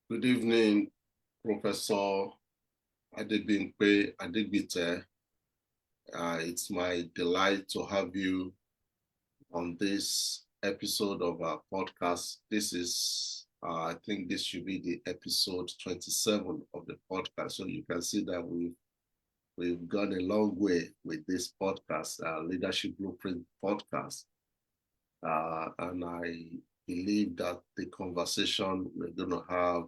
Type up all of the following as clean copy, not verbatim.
Good evening, Professor Adebimpe Adegbite. It's my delight to have you on this episode of our podcast. This is, I think this should be the episode 27 of the podcast. So you can see that we've gone a long way with this podcast, Leadership Blueprint podcast. And I believe that the conversation we're going to have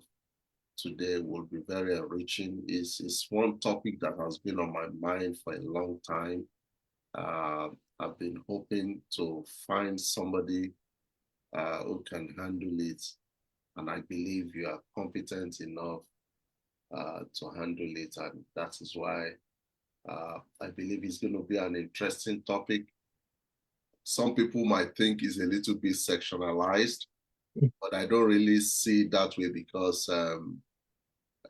today will be very enriching. It's one topic that has been on my mind for a long time. I've been hoping to find somebody who can handle it, and I believe you are competent enough to handle it, and that is why I believe it's going to be an interesting topic. Some people might think it's a little bit sectionalized, but I don't really see it that way because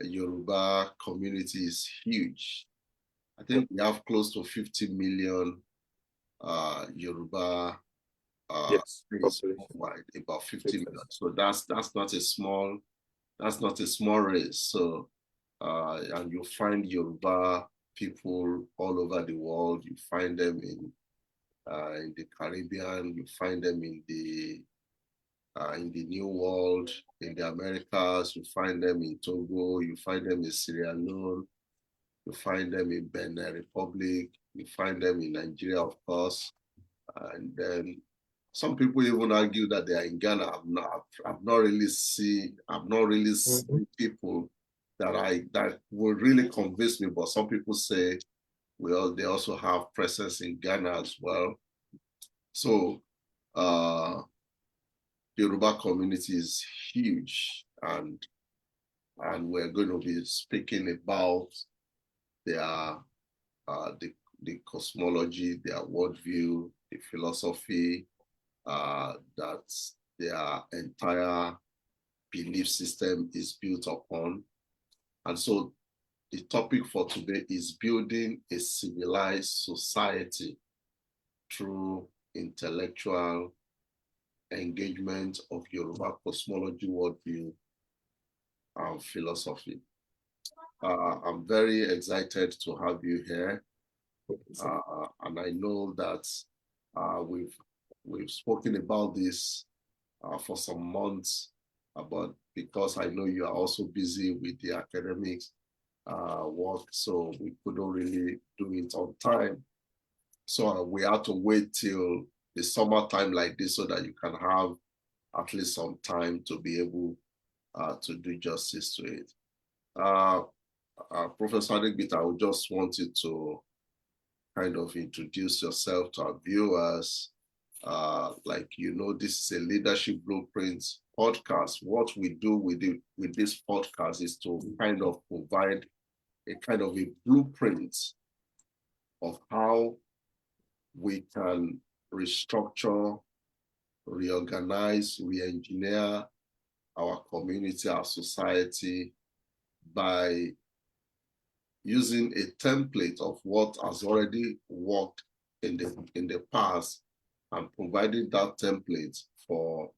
Yoruba community is huge. I think we have close to 50 million Yoruba Yes, worldwide, about 50 million. So that's not a small race. So and you find Yoruba people all over the world. You find them in the Caribbean. You find them in the New World, in the Americas. You find them in Togo. You find them in Sierra Leone. You find them in Benin Republic. You find them in Nigeria, of course. And then some people even argue that they are in Ghana. I've not really seen people that will really convince me. But some people say, well, they also have presence in Ghana as well. So the Yoruba community is huge, and we're going to be speaking about their the cosmology, their worldview, the philosophy that their entire belief system is built upon. And so the topic for today is building a civilized society through intellectual engagement of Yoruba cosmology, worldview, and philosophy. I'm very excited to have you here. And I know that we've spoken about this for some months, but because I know you are also busy with the academics work, so we couldn't really do it on time. So we had to wait till the summertime like this so that you can have at least some time to be able to do justice to it. Professor Adegbite, I would just want you to kind of introduce yourself to our viewers. This is a leadership blueprint podcast. What we do with this podcast is to kind of provide a kind of a blueprint of how we can restructure, reorganize, re-engineer our community, our society by using a template of what has already worked in the past and providing that template for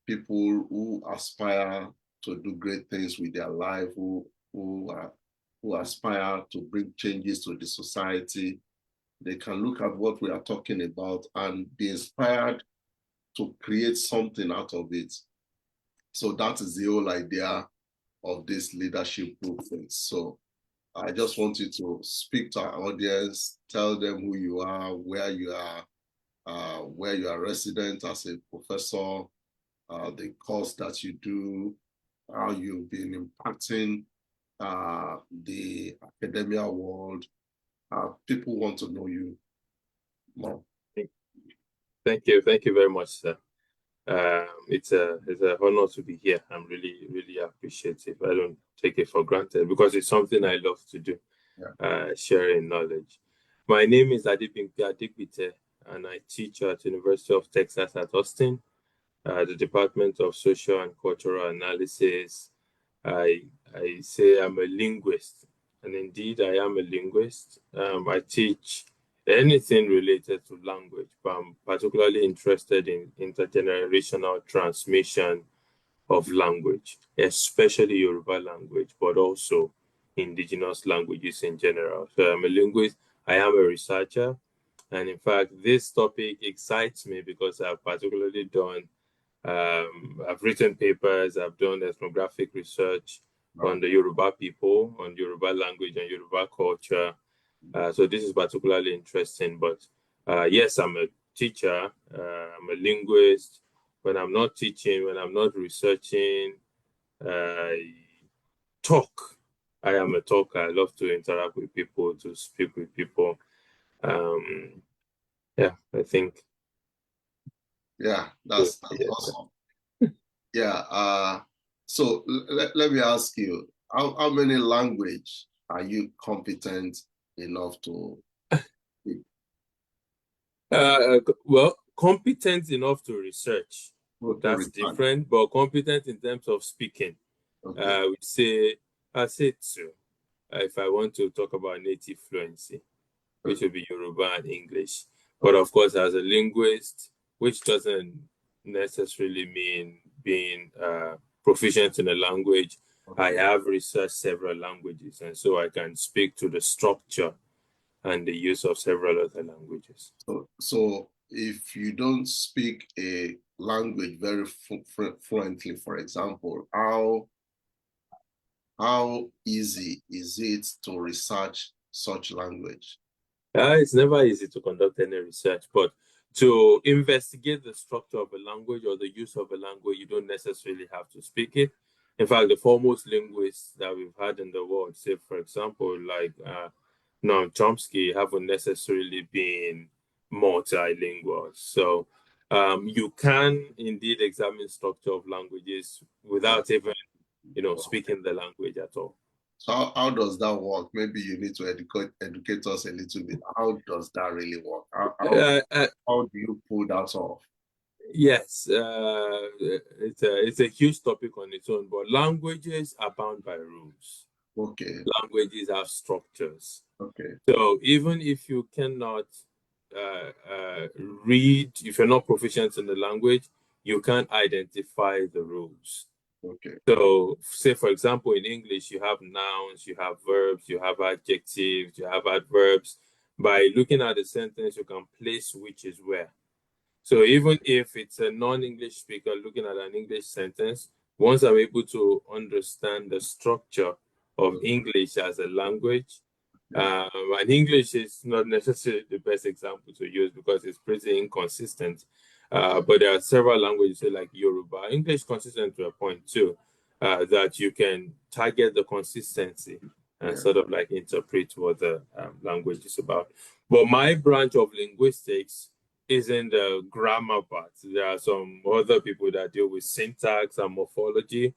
people who aspire to do great things with their life, who aspire to bring changes to the society. They can look at what we are talking about and be inspired to create something out of it. So that is the whole idea of this leadership blueprint. So I just want you to speak to our audience, tell them who you are, where you are resident as a professor, the course that you do, how you've been impacting the academia world. People want to know you more. Thank you very much, sir. It's an honor to be here. I'm really appreciative. I don't take it for granted because it's something I love to do, sharing knowledge. My name is Adebimpe Adegbite, and I teach at University of Texas at Austin, the Department of Social and Cultural Analysis. I say I'm a linguist, and indeed I am a linguist. I teach anything related to language, but I'm particularly interested in intergenerational transmission of language, especially Yoruba language, but also indigenous languages in general. So I'm a linguist, I am a researcher, and in fact, this topic excites me because I've particularly I've written papers, I've done ethnographic research on the Yoruba people, on Yoruba language and Yoruba culture. So this is particularly interesting. But yes, I'm a teacher, I'm a linguist. When I'm not teaching, when I'm not researching, I talk. I am a talker. I love to interact with people, to speak with people. Yeah, I think. Yeah, that's Yeah. awesome. Yeah. So let me ask you, how many language are you competent enough to speak? Well, competent enough to research. To That's research? different, but competent in terms of speaking. Okay. I say two. If I want to talk about native fluency, which Okay. would be Yoruba and English. But of course, as a linguist, which doesn't necessarily mean being proficient in a language, I Okay. have researched several languages, and so I can speak to the structure and the use of several other languages. So if you don't speak a language very fluently, for example, how easy is it to research such language? It's never easy to conduct any research, but to investigate the structure of a language or the use of a language, you don't necessarily have to speak it. In fact, the foremost linguists that we've had in the world, say, for example, like Noam Chomsky, haven't necessarily been multilingual. So you can indeed examine structure of languages Yeah. without even, speaking the language at all. So how does that work? Maybe you need to educate us a little bit. How does that really work? Uh, uh, How do you pull that off? Yes, it's a huge topic on its own, but languages are bound by rules. Okay. Languages have structures. Okay. So even if you cannot read, if you're not proficient in the language, you can't identify the rules. Okay. So, say for example, in English, you have nouns, you have verbs, you have adjectives, you have adverbs. By looking at the sentence, you can place which is where. So even if it's a non-English speaker looking at an English sentence, once I'm able to understand the structure of English as a language, and English is not necessarily the best example to use because it's pretty inconsistent. But there are several languages like Yoruba. English consistent to a point too, that you can target the consistency and sort of like interpret what the language is about. But my branch of linguistics isn't the grammar part. There are some other people that deal with syntax and morphology.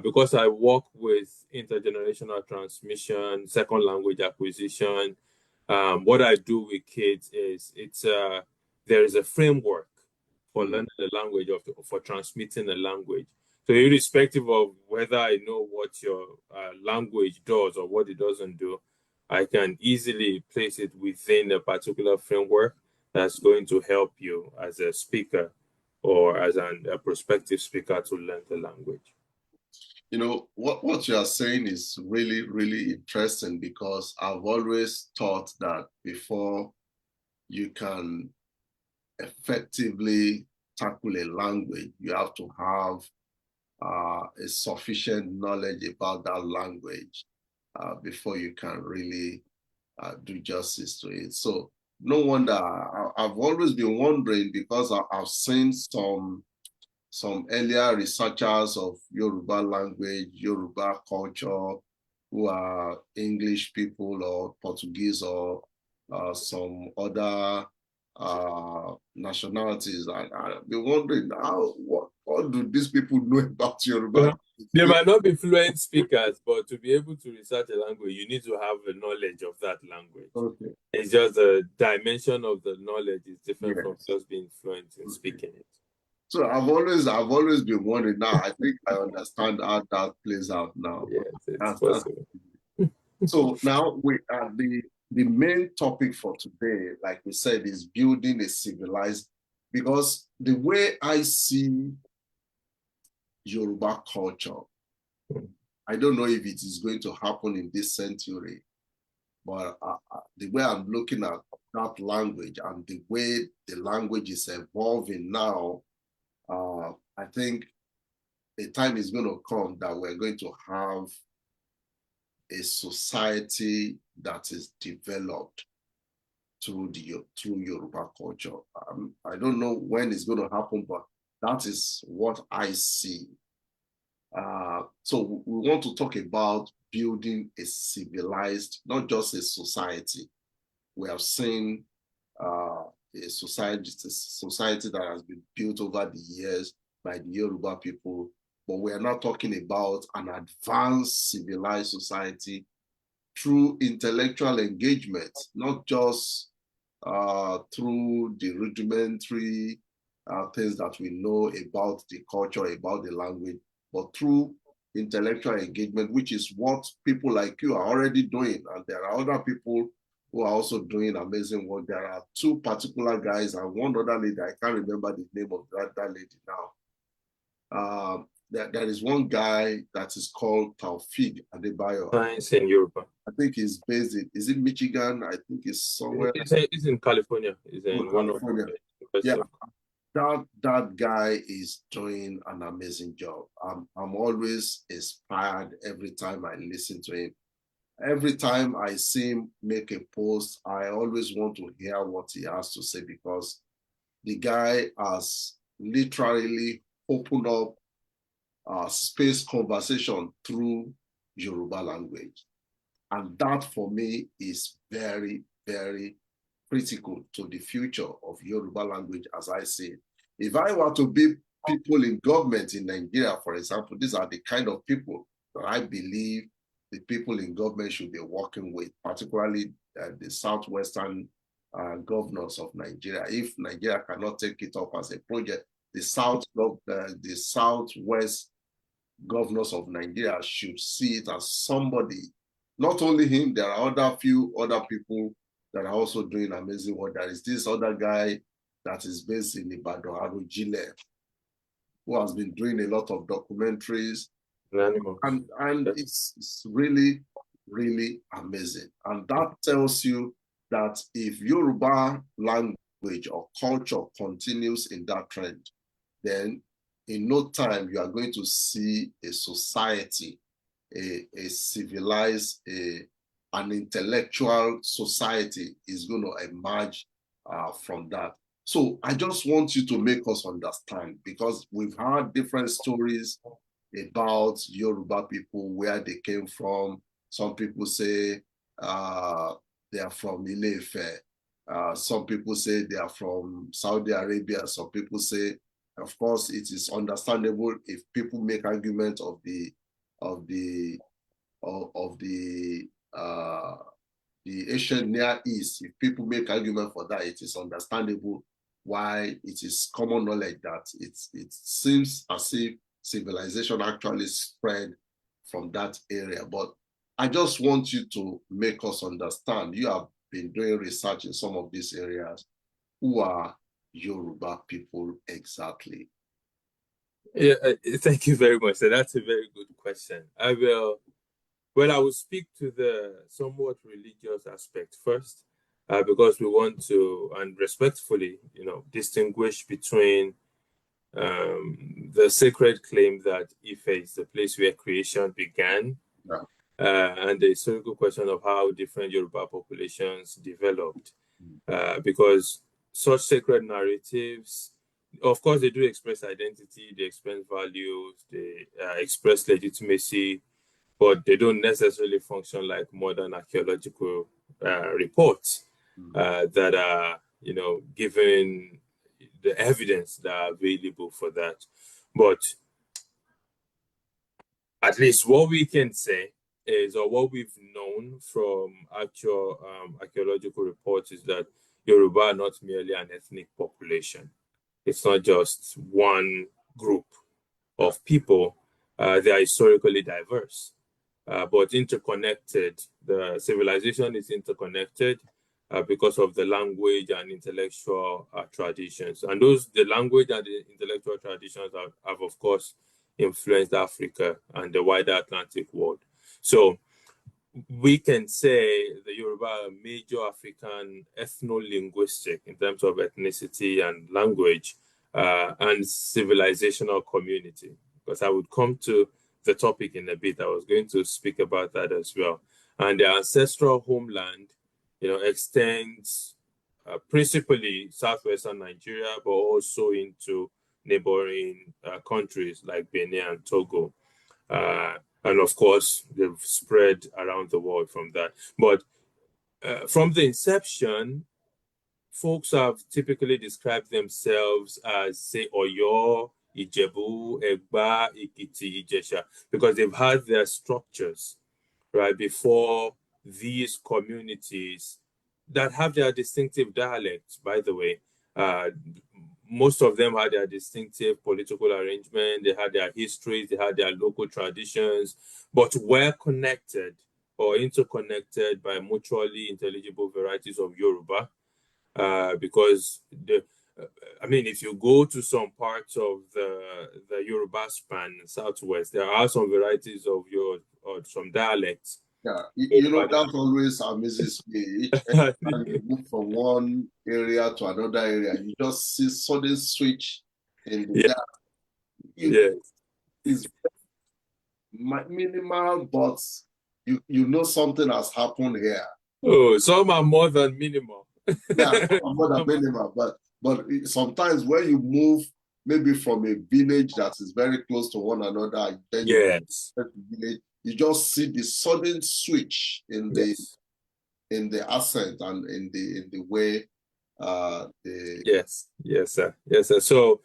Because I work with intergenerational transmission, second language acquisition, what I do with kids is there is a framework for learning the language for transmitting a language. So irrespective of whether I know what your language does or what it doesn't do, I can easily place it within a particular framework that's going to help you as a speaker or as a prospective speaker to learn the language. You know, what you are saying is really, really interesting because I've always thought that before you can effectively tackle a language, you have to have a sufficient knowledge about that language before you can really do justice to it. So no wonder I've always been wondering because I've seen some earlier researchers of Yoruba language, Yoruba culture, who are English people or Portuguese or some other nationalities. I've been wondering what do these people know about Yoruba? They might not be fluent speakers, but to be able to research a language, you need to have a knowledge of that language. Okay. It's just the dimension of the knowledge is different from Yes. just being fluent in speaking it. So I've always been wondering. Now I think I understand how that plays out now. Yes, it's That's possible. so now we the main topic for today, like we said, is building a civilized, because the way I see Yoruba culture. Mm. I don't know if it is going to happen in this century, but the way I'm looking at that language and the way the language is evolving now, I think a time is going to come that we're going to have a society that is developed through Yoruba culture. I don't know when it's going to happen, but that is what I see. So we want to talk about building a civilized, not just a society. We have seen a society that has been built over the years by the Yoruba people, but we are not talking about an advanced civilized society through intellectual engagement, not just through the rudimentary things that we know about the culture, about the language, but through intellectual engagement, which is what people like you are already doing. And there are other people who are also doing amazing work. There are two particular guys and one other lady. I can't remember the name of that lady now. There is one guy that is called Taufik Adebayo. Science in Yoruba. I think he's based in, is it Michigan? I think it's somewhere. It's in California. It's in California. One of Yeah, that guy is doing an amazing job. I'm always inspired every time I listen to him. Every time I see him make a post, I always want to hear what he has to say because the guy has literally opened up space conversation through Yoruba language. And that for me is very, very critical to the future of Yoruba language as I see it. If I were to be people in government in Nigeria, for example, these are the kind of people that I believe the people in government should be working with, particularly the southwestern governors of Nigeria. If Nigeria cannot take it up as a project, the southwest governors of Nigeria should see it as somebody. Not only him, there are few other people that are also doing amazing work. There is this other guy that is based in Ibadan, Arujile, who has been doing a lot of documentaries. And it's really, really amazing. And that tells you that if Yoruba language or culture continues in that trend, then in no time you are going to see a society, a civilized, an intellectual society is going to emerge from that. So I just want you to make us understand, because we've heard different stories about Yoruba people, where they came from. Some people say they are from Ile-Ife. Some people say they are from Saudi Arabia. Some people say, of course, it is understandable if people make argument of the ancient Near East. If people make argument for that, it is understandable why it is common knowledge that it seems as if civilization actually spread from that area. But I just want you to make us understand. You have been doing research in some of these areas. Who are Yoruba people exactly? Yeah, thank you very much. So that's a very good question. I will speak to the somewhat religious aspect first, because we want to, and respectfully, distinguish between the sacred claim that Ife is the place where creation began, and the historical question of how different Yoruba populations developed, because such sacred narratives, of course, they do express identity, they express values, they express legitimacy, but they don't necessarily function like modern archaeological reports that are, given the evidence that are available for that. But at least what we can say is, or what we've known from actual archaeological reports, is that Yoruba are not merely an ethnic population. It's not just one group of people. They are historically diverse, but interconnected. The civilization is interconnected because of the language and intellectual traditions. And the language and the intellectual traditions have of course, influenced Africa and the wider Atlantic world. So we can say the Yoruba are a major African ethno-linguistic in terms of ethnicity and language and civilizational community. Because I would come to the topic in a bit. I was going to speak about that as well. And their ancestral homeland, extends principally southwestern Nigeria, but also into neighboring countries like Benin and Togo. And of course, they've spread around the world from that. But from the inception, folks have typically described themselves as, say, Oyo, Ijebu, Egba, Ikiti, Ijesha, because they've had their structures, right, before these communities that have their distinctive dialects, by the way. Most of them had their distinctive political arrangement, they had their histories, they had their local traditions, but were connected or interconnected by mutually intelligible varieties of Yoruba. Because if you go to some parts of the Yoruba span, Southwest, there are some varieties of some dialects. Yeah, that always amazes me. Each time you move from one area to another area, you just see sudden switch in the dialect. It's minimal, but you know something has happened here. Oh, some are more than minimal. Yeah, some are more than minimal, but sometimes when you move maybe from a village that is very close to one another, then you village, you just see the sudden switch in the accent and in the way Yes, sir. So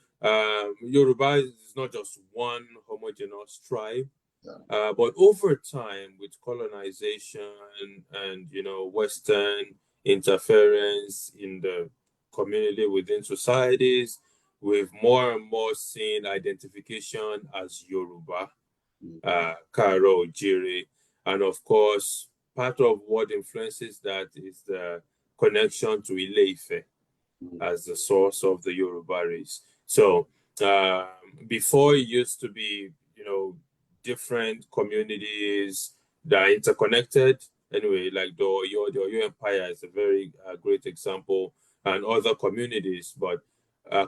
Yoruba is not just one homogeneous tribe, but over time with colonization and Western interference in the community within societies, we've more and more seen identification as Yoruba, Karo, Jiri, and of course, part of what influences that is the connection to Ile-Ife as the source of the Yoruba race. So before it used to be, different communities that are interconnected. Anyway, like the Oyo Empire is a very great example, and other communities. But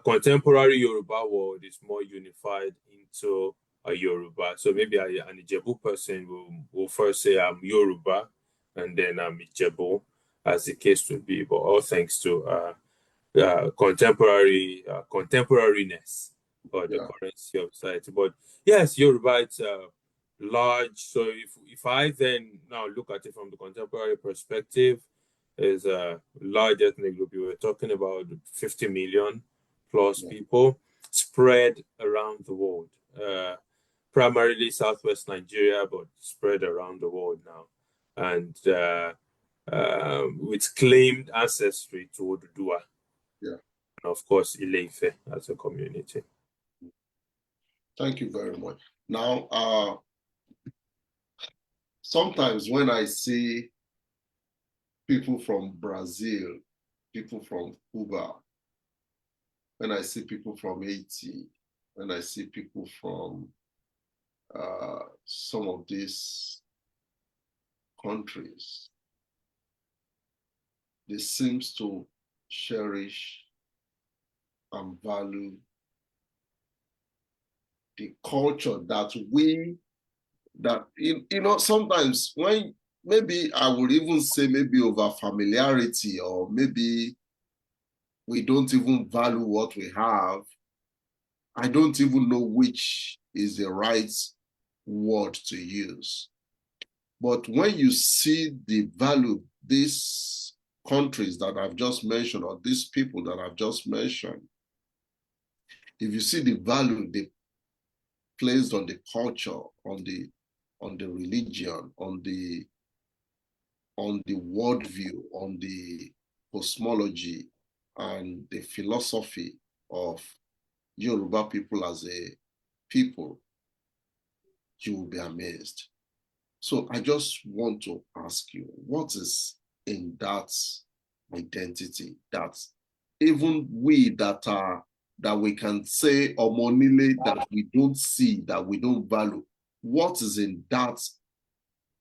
contemporary Yoruba world is more unified into a Yoruba. So maybe an Ijebu person will first say I'm Yoruba, and then I'm Ijebu, as the case would be. But all thanks to contemporariness or the currency of society. But yes, Yoruba, it's large. So if I then now look at it from the contemporary perspective, is a large ethnic group. You were talking about 50 million plus people spread around the world. Primarily Southwest Nigeria, but spread around the world now. And with claimed ancestry to Oduduwa. And of course, Ile-Ife as a community. Thank you very much. Now, sometimes when I see people from Brazil, people from Cuba, when I see people from Haiti, when I see people from some of these countries, they seem to cherish and value the culture that sometimes when maybe I would even say maybe over familiarity, or maybe we don't even value what we have. I don't even know which is the right word to use. But when you see the value these countries that I've just mentioned, or these people that I've just mentioned, if you see the value they placed on the culture, on the religion, on the worldview, on the cosmology, and the philosophy of Yoruba people as a people, you will be amazed. So I just want to ask you, what is in that identity that even we that are that we can say omonile that we don't see, that we don't value? What is in that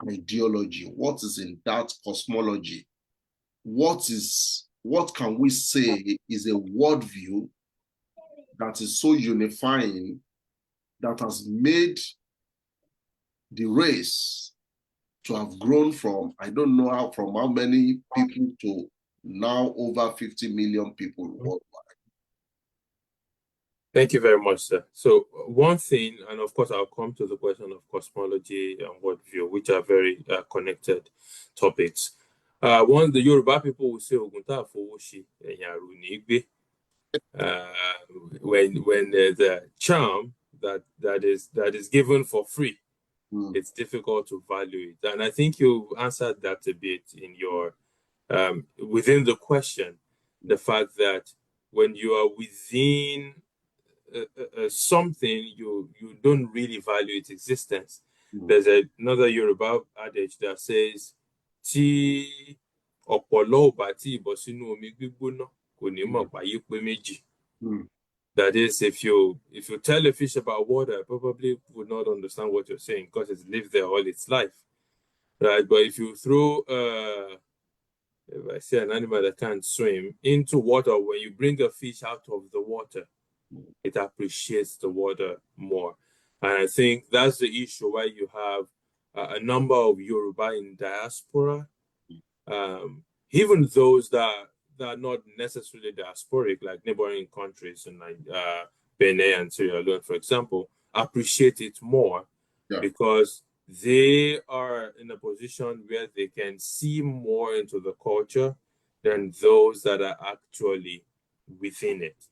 ideology? What is in that cosmology? What can we say is a worldview that is so unifying, that has made the race to have grown from, I don't know from how many people to now over 50 million people worldwide? Thank you very much, sir. So one thing, and of course, I'll come to the question of cosmology and worldview, which are very connected topics. One, the Yoruba people will say, "Ogunta fowoshi enyaru when there's a charm that is given for free, it's difficult to value it. And I think you answered that a bit in your within the question, the fact that when you are within something, you don't really value its existence. There's another Yoruba adage that says, "Tí ọ̀pọ̀lọ́ ò bá tí bọ́ sínú omi gbígbóná, kò ní mọ̀ páyé pé méjì." That is, if you tell a fish about water, it probably would not understand what you're saying because it's lived there all its life, right? But if you throw, if I say an animal that can't swim into water, when you bring a fish out of the water, it appreciates the water more. And I think that's the issue why you have a number of Yoruba in diaspora, even those that are not necessarily diasporic, like neighboring countries and like Benin and Sierra Leone, for example, appreciate it more because they are in a position where they can see more into the culture than those that are actually within it.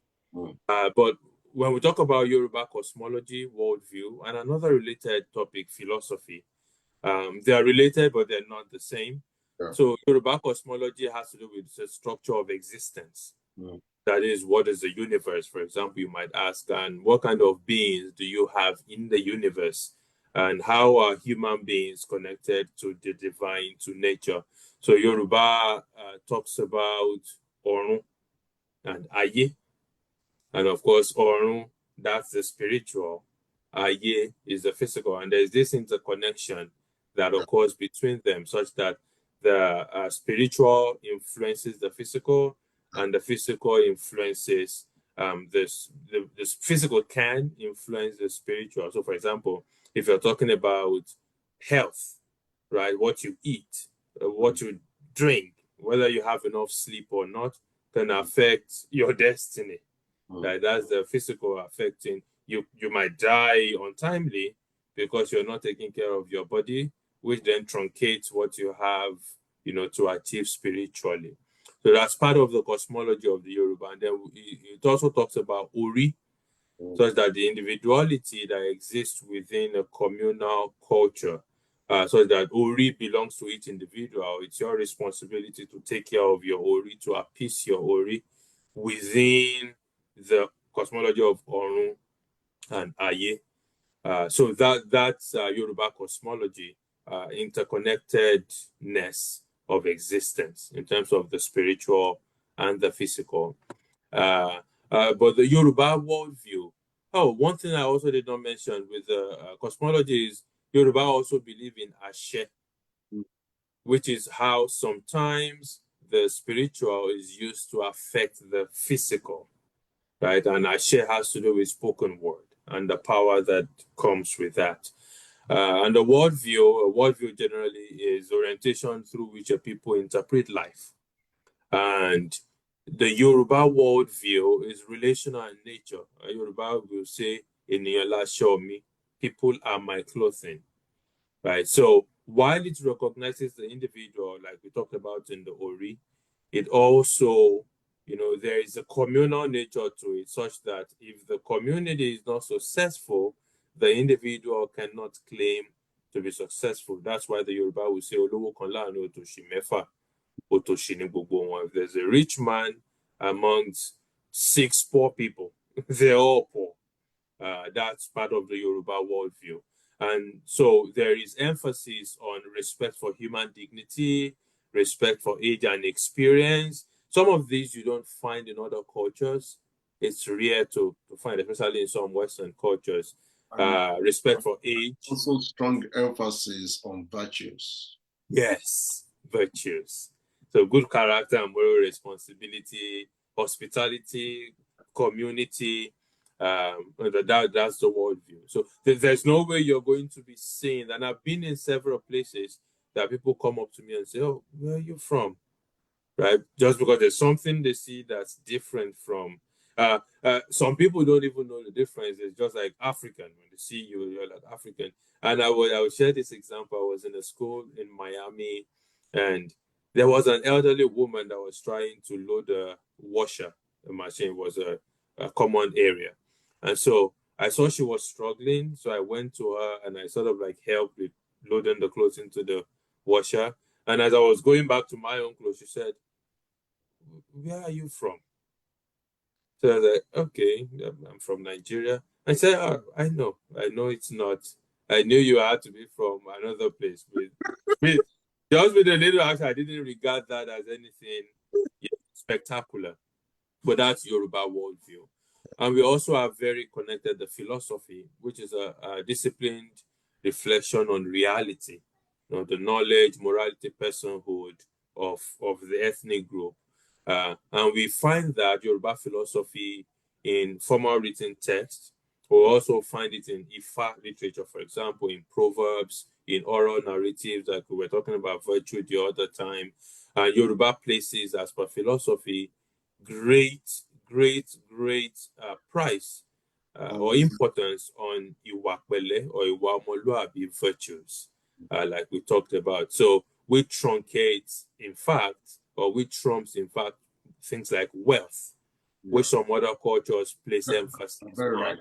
But when we talk about Yoruba cosmology, worldview, and another related topic, philosophy, they are related, but they're not the same. So Yoruba cosmology has to do with the structure of existence. That is, what is the universe, for example, you might ask, and what kind of beings do you have in the universe? And how are human beings connected to the divine, to nature? So Yoruba talks about Orun and Aye. And of course, Orun, that's the spiritual. Aye is the physical. And there's this interconnection that occurs between them, such that the spiritual influences the physical, and the physical influences the physical can influence the spiritual. So, for example, if you're talking about health, right, what you eat, what you drink, whether you have enough sleep or not, can affect your destiny. Right? That's the physical affecting you. You might die untimely because you're not taking care of your body, which then truncates what you have, to achieve spiritually. So that's part of the cosmology of the Yoruba. And then it also talks about Uri, such that the individuality that exists within a communal culture, so that Uri belongs to each individual. It's your responsibility to take care of your Uri, to appease your Uri within the cosmology of Orun and Aye. So that's Yoruba cosmology, interconnectedness of existence in terms of the spiritual and the physical. But the Yoruba worldview. Oh, one thing I also did not mention with the cosmology is Yoruba also believe in Ashe, which is how sometimes the spiritual is used to affect the physical, right? And Ashe has to do with spoken word and the power that comes with that. And a worldview generally is orientation through which a people interpret life. And the Yoruba worldview is relational in nature. Yoruba will say, "Eniyan show me, people are my clothing," right? So while it recognizes the individual, like we talked about in the Ori, it also, there is a communal nature to it, such that if the community is not successful, the individual cannot claim to be successful. That's why the Yoruba will say, "Olowo kan láàrin òtòṣì mẹ́fà, òtòṣì ni gbogbo wọn." If there's a rich man amongst 6 poor people, they're all poor. That's part of the Yoruba worldview. And so there is emphasis on respect for human dignity, respect for age and experience. Some of these you don't find in other cultures. it's rare to find, especially in some Western cultures. And Respect for age. also strong emphasis on virtues. Yes, virtues. So good character and moral responsibility, hospitality, community. That's the worldview. So there's no way you're going to be seen. And I've been in several places that people come up to me and say, "Oh, where are you from?" Right? Just because there's something they see that's different from. Some people don't even know the difference. It's just like African. When they see you, you're like African. And I would share this example. I was in a school in Miami, and there was an elderly woman that was trying to load a washer. The machine was a common area, and so I saw she was struggling. So I went to her and I sort of like helped with loading the clothes into the washer. And as I was going back to my own clothes, she said, "Where are you from?" So I was like, "Okay, I'm from Nigeria." I said, "Oh, I know it's not. I knew you had to be from another place." With just with a little accent, I didn't regard that as anything spectacular. But that's Yoruba worldview. And we also have very connected the philosophy, which is a disciplined reflection on reality, the knowledge, morality, personhood of the ethnic group. And we find that Yoruba philosophy in formal written texts. We'll also find it in Ifa literature, for example, in Proverbs, in oral narratives, like we were talking about virtue the other time. Yoruba places, as per philosophy, great price or importance on iwa pele or iwa omoluabi virtues, like we talked about. So we truncate, in fact, or we trumps, in fact, things like wealth, which some other cultures place emphasis Very on. right.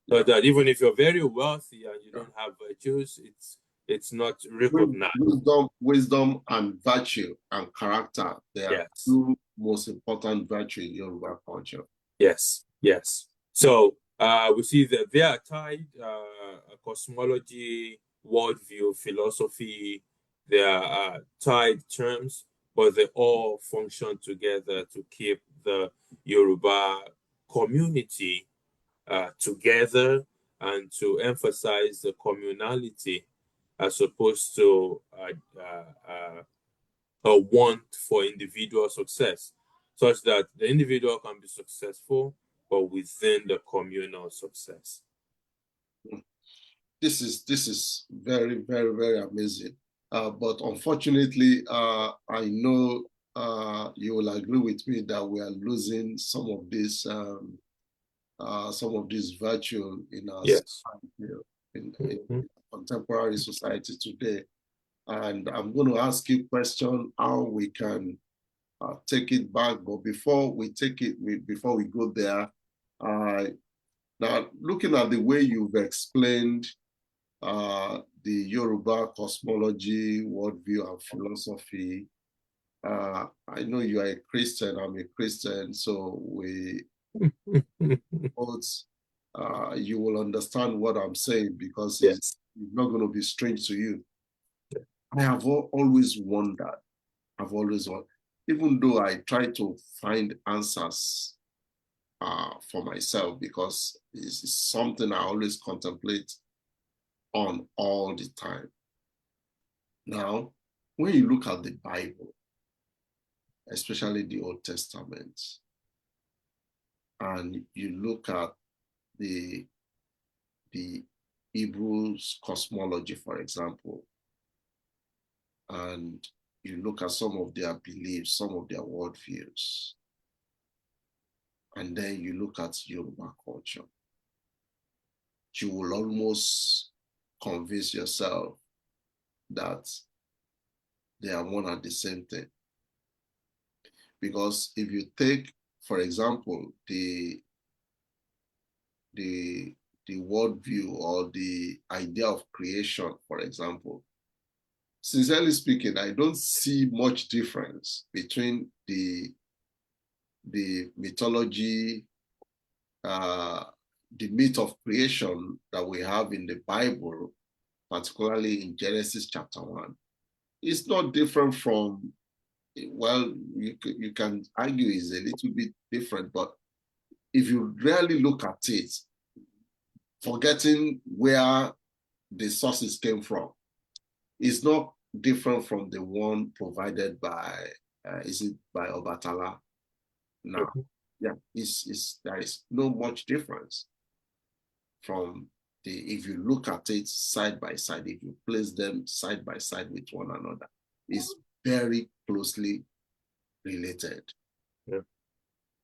So that even if you're very wealthy and you don't have virtues, it's not recognized. Wisdom and virtue and character, they are Yes. two most important virtues in Yoruba culture. Yes. So we see that they are tied, cosmology, worldview, philosophy, they are tied terms, but they all function together to keep the Yoruba community together and to emphasize the communality as opposed to a want for individual success, such that the individual can be successful, but within the communal success. This is very, very, very amazing. But unfortunately, I know you will agree with me that we are losing some of this virtue in our society, in contemporary society today. And I'm going to ask you a question how we can take it back. But before we go there, now looking at the way you've explained the Yoruba cosmology, worldview, and philosophy, I know you are a Christian, I'm a Christian, so we both, you will understand what I'm saying because it's not going to be strange to you. I have always wondered, even though I try to find answers for myself because it's something I always contemplate on all the time. Now, when you look at the Bible, especially the Old Testament, and you look at the Hebrews cosmology, for example, and you look at some of their beliefs, some of their worldviews, and then you look at Yoruba culture, you will almost convince yourself that they are one and the same thing. Because if you take, for example, the worldview or the idea of creation, for example, sincerely speaking, I don't see much difference between the mythology, the myth of creation that we have in the Bible, particularly in Genesis chapter 1. It's not different from, well, you can argue it's a little bit different, but if you really look at it, forgetting where the sources came from, it's not different from the one provided by, is it by Obatala now? Mhm. Yeah, there is no much difference from if you look at it side by side, if you place them side by side with one another, it's very closely related. Yeah.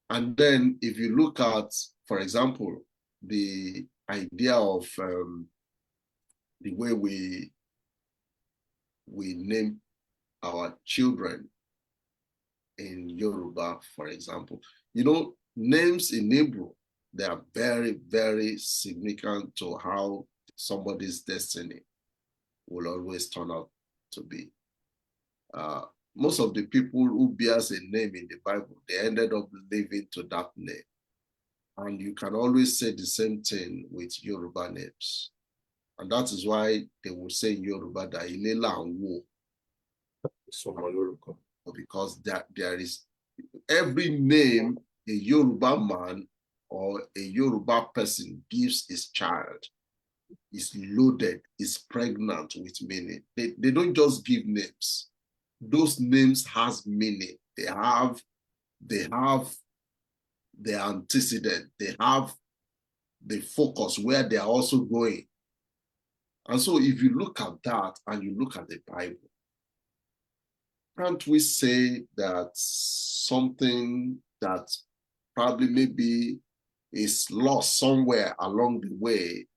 And then if you look at, for example, the idea of the way we name our children in Yoruba, for example, names in Hebrew, they are very, very significant to how somebody's destiny will always turn out to be. Most of the people who bears a name in the Bible, they ended up living to that name. And you can always say the same thing with Yoruba names. And that is why they will say in Yoruba that Ilela and Wo. Because there is every name a Yoruba man or a Yoruba person gives his child is loaded, is pregnant with meaning. They don't just give names. Those names has meaning. They have the antecedent. They have the focus where they are also going. And so if you look at that and you look at the Bible, can't we say that something that probably maybe is lost somewhere along the way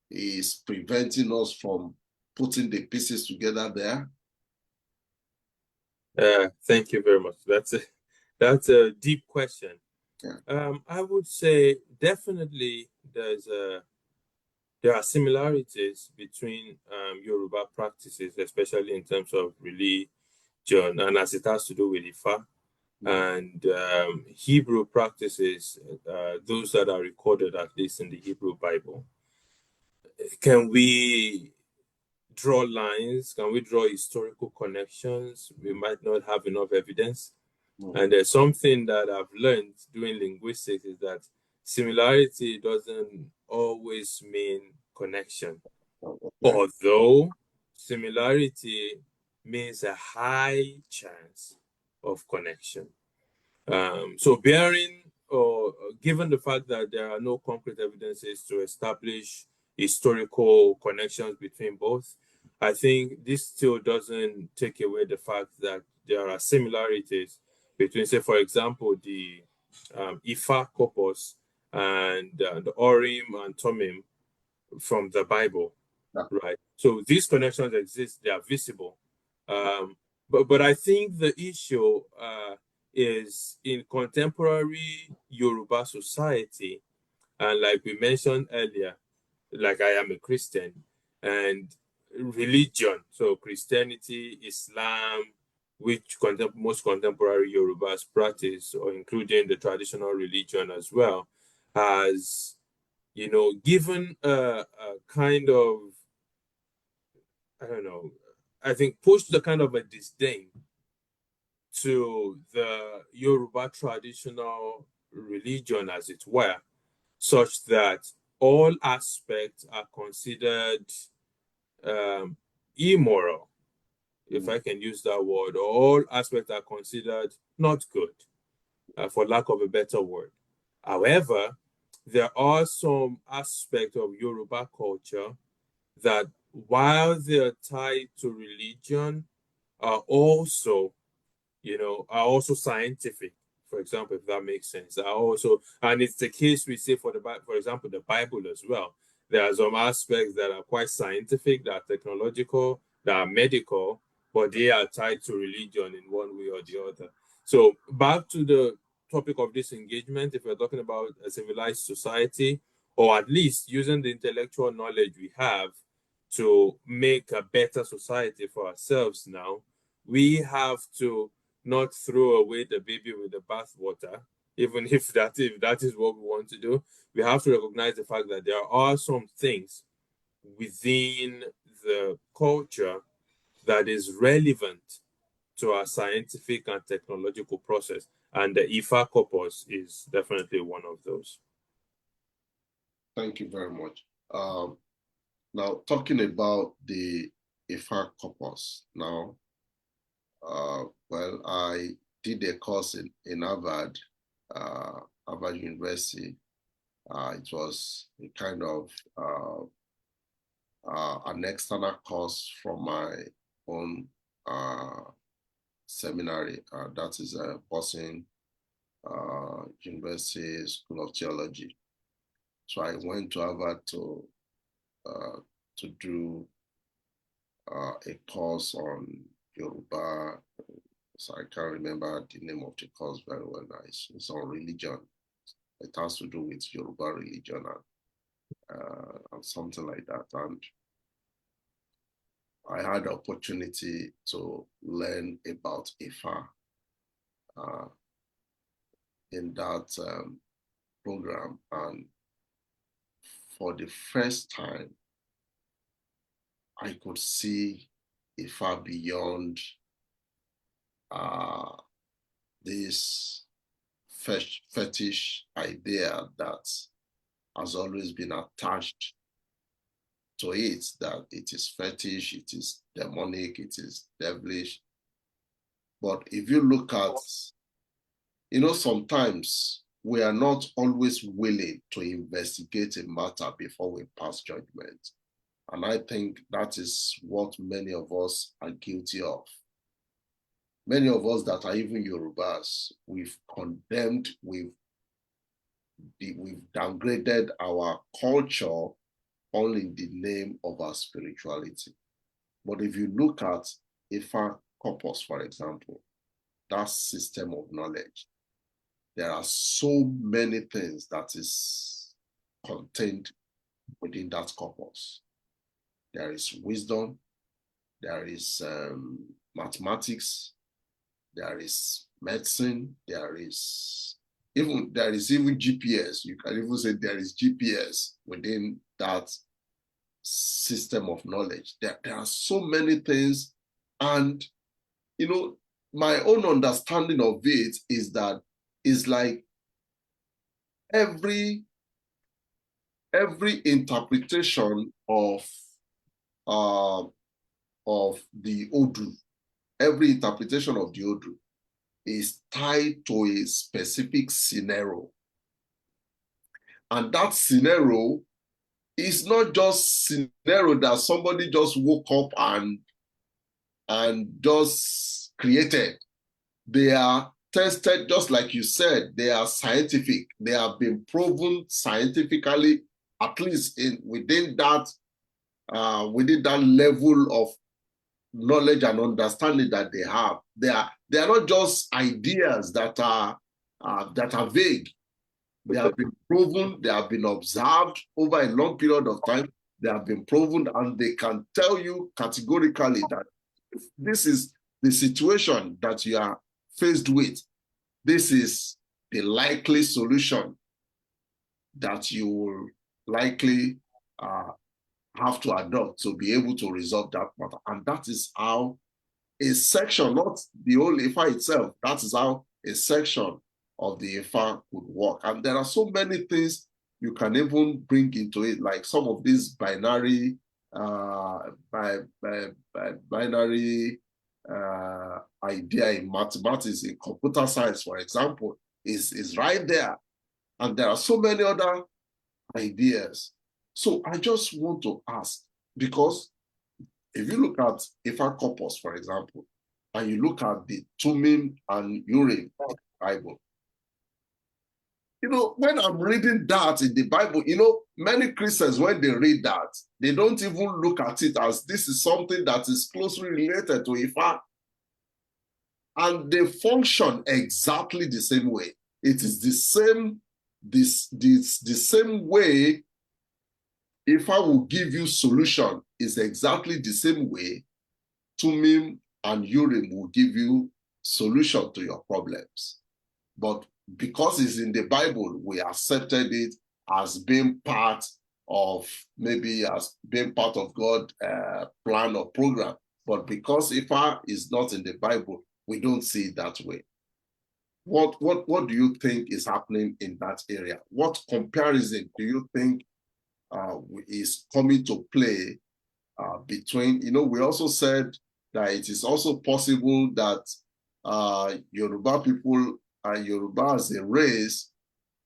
is preventing us from putting the pieces together there? Thank you very much. That's a deep question. Yeah. I would say definitely there are similarities between Yoruba practices, especially in terms of religion, and as it has to do with Ifa, and Hebrew practices, those that are recorded at least in the Hebrew Bible. Can we draw lines? Can we draw historical connections? We might not have enough evidence. And there's something that I've learned doing linguistics is that similarity doesn't always mean connection. Although similarity means a high chance of connection. So bearing or given the fact that there are no concrete evidences to establish historical connections between both, I think this still doesn't take away the fact that there are similarities between, say, for example, the Ifa corpus and the Urim and Thummim from the Bible, right? So these connections exist; they are visible. But I think the issue is in contemporary Yoruba society, and like we mentioned earlier, like I am a Christian, and religion, so Christianity, Islam, which most contemporary Yorubas practice, or including the traditional religion as well, has, given a kind of, I don't know, I think pushed the kind of a disdain to the Yoruba traditional religion, as it were, such that all aspects are considered immoral, if I can use that word, or all aspects are considered not good, for lack of a better word. However, there are some aspects of Yoruba culture that, while they're tied to religion, are also, are also scientific. For example, if that makes sense, are also, and it's the case we say for for example, the Bible as well. There are some aspects that are quite scientific, that are technological, that are medical, but they are tied to religion in one way or the other. So back to the topic of this engagement, if we're talking about a civilized society, or at least using the intellectual knowledge we have to make a better society for ourselves now, we have to not throw away the baby with the bathwater, even if that is what we want to do. We have to recognize the fact that there are some things within the culture that is relevant to our scientific and technological process. And the Ifa corpus is definitely one of those. Thank you very much. Now, talking about the Ifa corpus now, well, I did a course in Harvard, Harvard University. It was a kind of an external course from my own seminary. That is Boston University School of Theology. So I went to Harvard to do a course on Yoruba. So I can't remember the name of the course very well now. It's on religion. It has to do with Yoruba religion and something like that. And I had the opportunity to learn about Ifa in that program. And for the first time, I could see Ifa beyond this fetish idea that has always been attached to it, that it is fetish, it is demonic, it is devilish. But if you look at, sometimes we are not always willing to investigate a matter before we pass judgment. And I think that is what many of us are guilty of. Many of us that are even Yorubas, we've condemned, we've downgraded our culture all in the name of our spirituality. But if you look at Ifa corpus, for example, that system of knowledge, there are so many things that is contained within that corpus. There is wisdom, there is mathematics, there is medicine, there is even GPS. You can even say there is GPS within that system of knowledge. There are so many things. And, my own understanding of it is that it's like every interpretation of the Odu, every interpretation of the Odu is tied to a specific scenario. And that scenario is not just scenario that somebody just woke up and just created. They are tested, just like you said, they are scientific. They have been proven scientifically, at least within that level of knowledge and understanding that they have. They are not just ideas that are vague. They have been proven, they have been observed over a long period of time. They have been proven, and they can tell you categorically that this is the situation that you are faced with. This is the likely solution that you will likely have to adopt to be able to resolve that matter. And that is how a section, not the whole Ifa itself, that is how a section of the Ifa would work. And there are so many things you can even bring into it, like some of these binary idea in mathematics, in computer science, for example, is right there. And there are so many other ideas. So I just want to ask, because if you look at Ifa corpus, for example, and you look at the Thummim and Urim in the Bible, when I'm reading that in the Bible, many Christians, when they read that, they don't even look at it as this is something that is closely related to Ifa. And they function exactly the same way. It is the same, the same way Ifa will give you solution is exactly the same way Thummim and Urim will give you solution to your problems. But because it's in the Bible, we accepted it as being part of, maybe as being part of God's plan or program. But because Ifa is not in the Bible, we don't see it that way. what do you think is happening in that area? What comparison do you think is coming to play between, we also said that it is also possible that Yoruba people and Yoruba as a race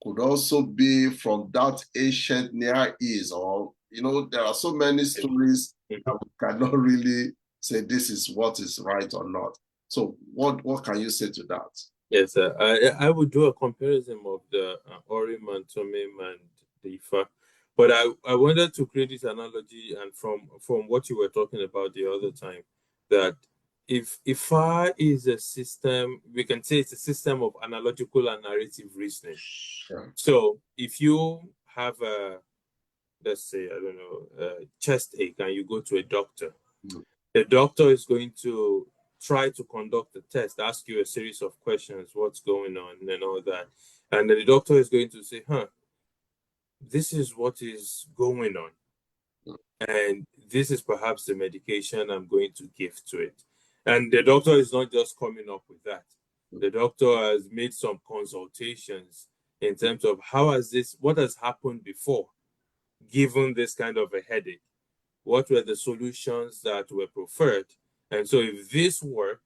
could also be from that ancient Near East, or, there are so many stories that we cannot really say this is what is right or not. So what can you say to that? Yes, I would do a comparison of the Urim and Thummim and the Ifa, but I wanted to create this analogy, and from what you were talking about the other time, that if Ifa is a system, we can say it's a system of analogical and narrative reasoning. Sure. So if you have let's say, I don't know, a chest ache and you go to a doctor, the doctor is going to try to conduct a test, ask you a series of questions, what's going on and all that. And then the doctor is going to say, this is what is going on. And this is perhaps the medication I'm going to give to it. And the doctor is not just coming up with that. The doctor has made some consultations in terms of what has happened before, given this kind of a headache. What were the solutions that were preferred? And so if this worked,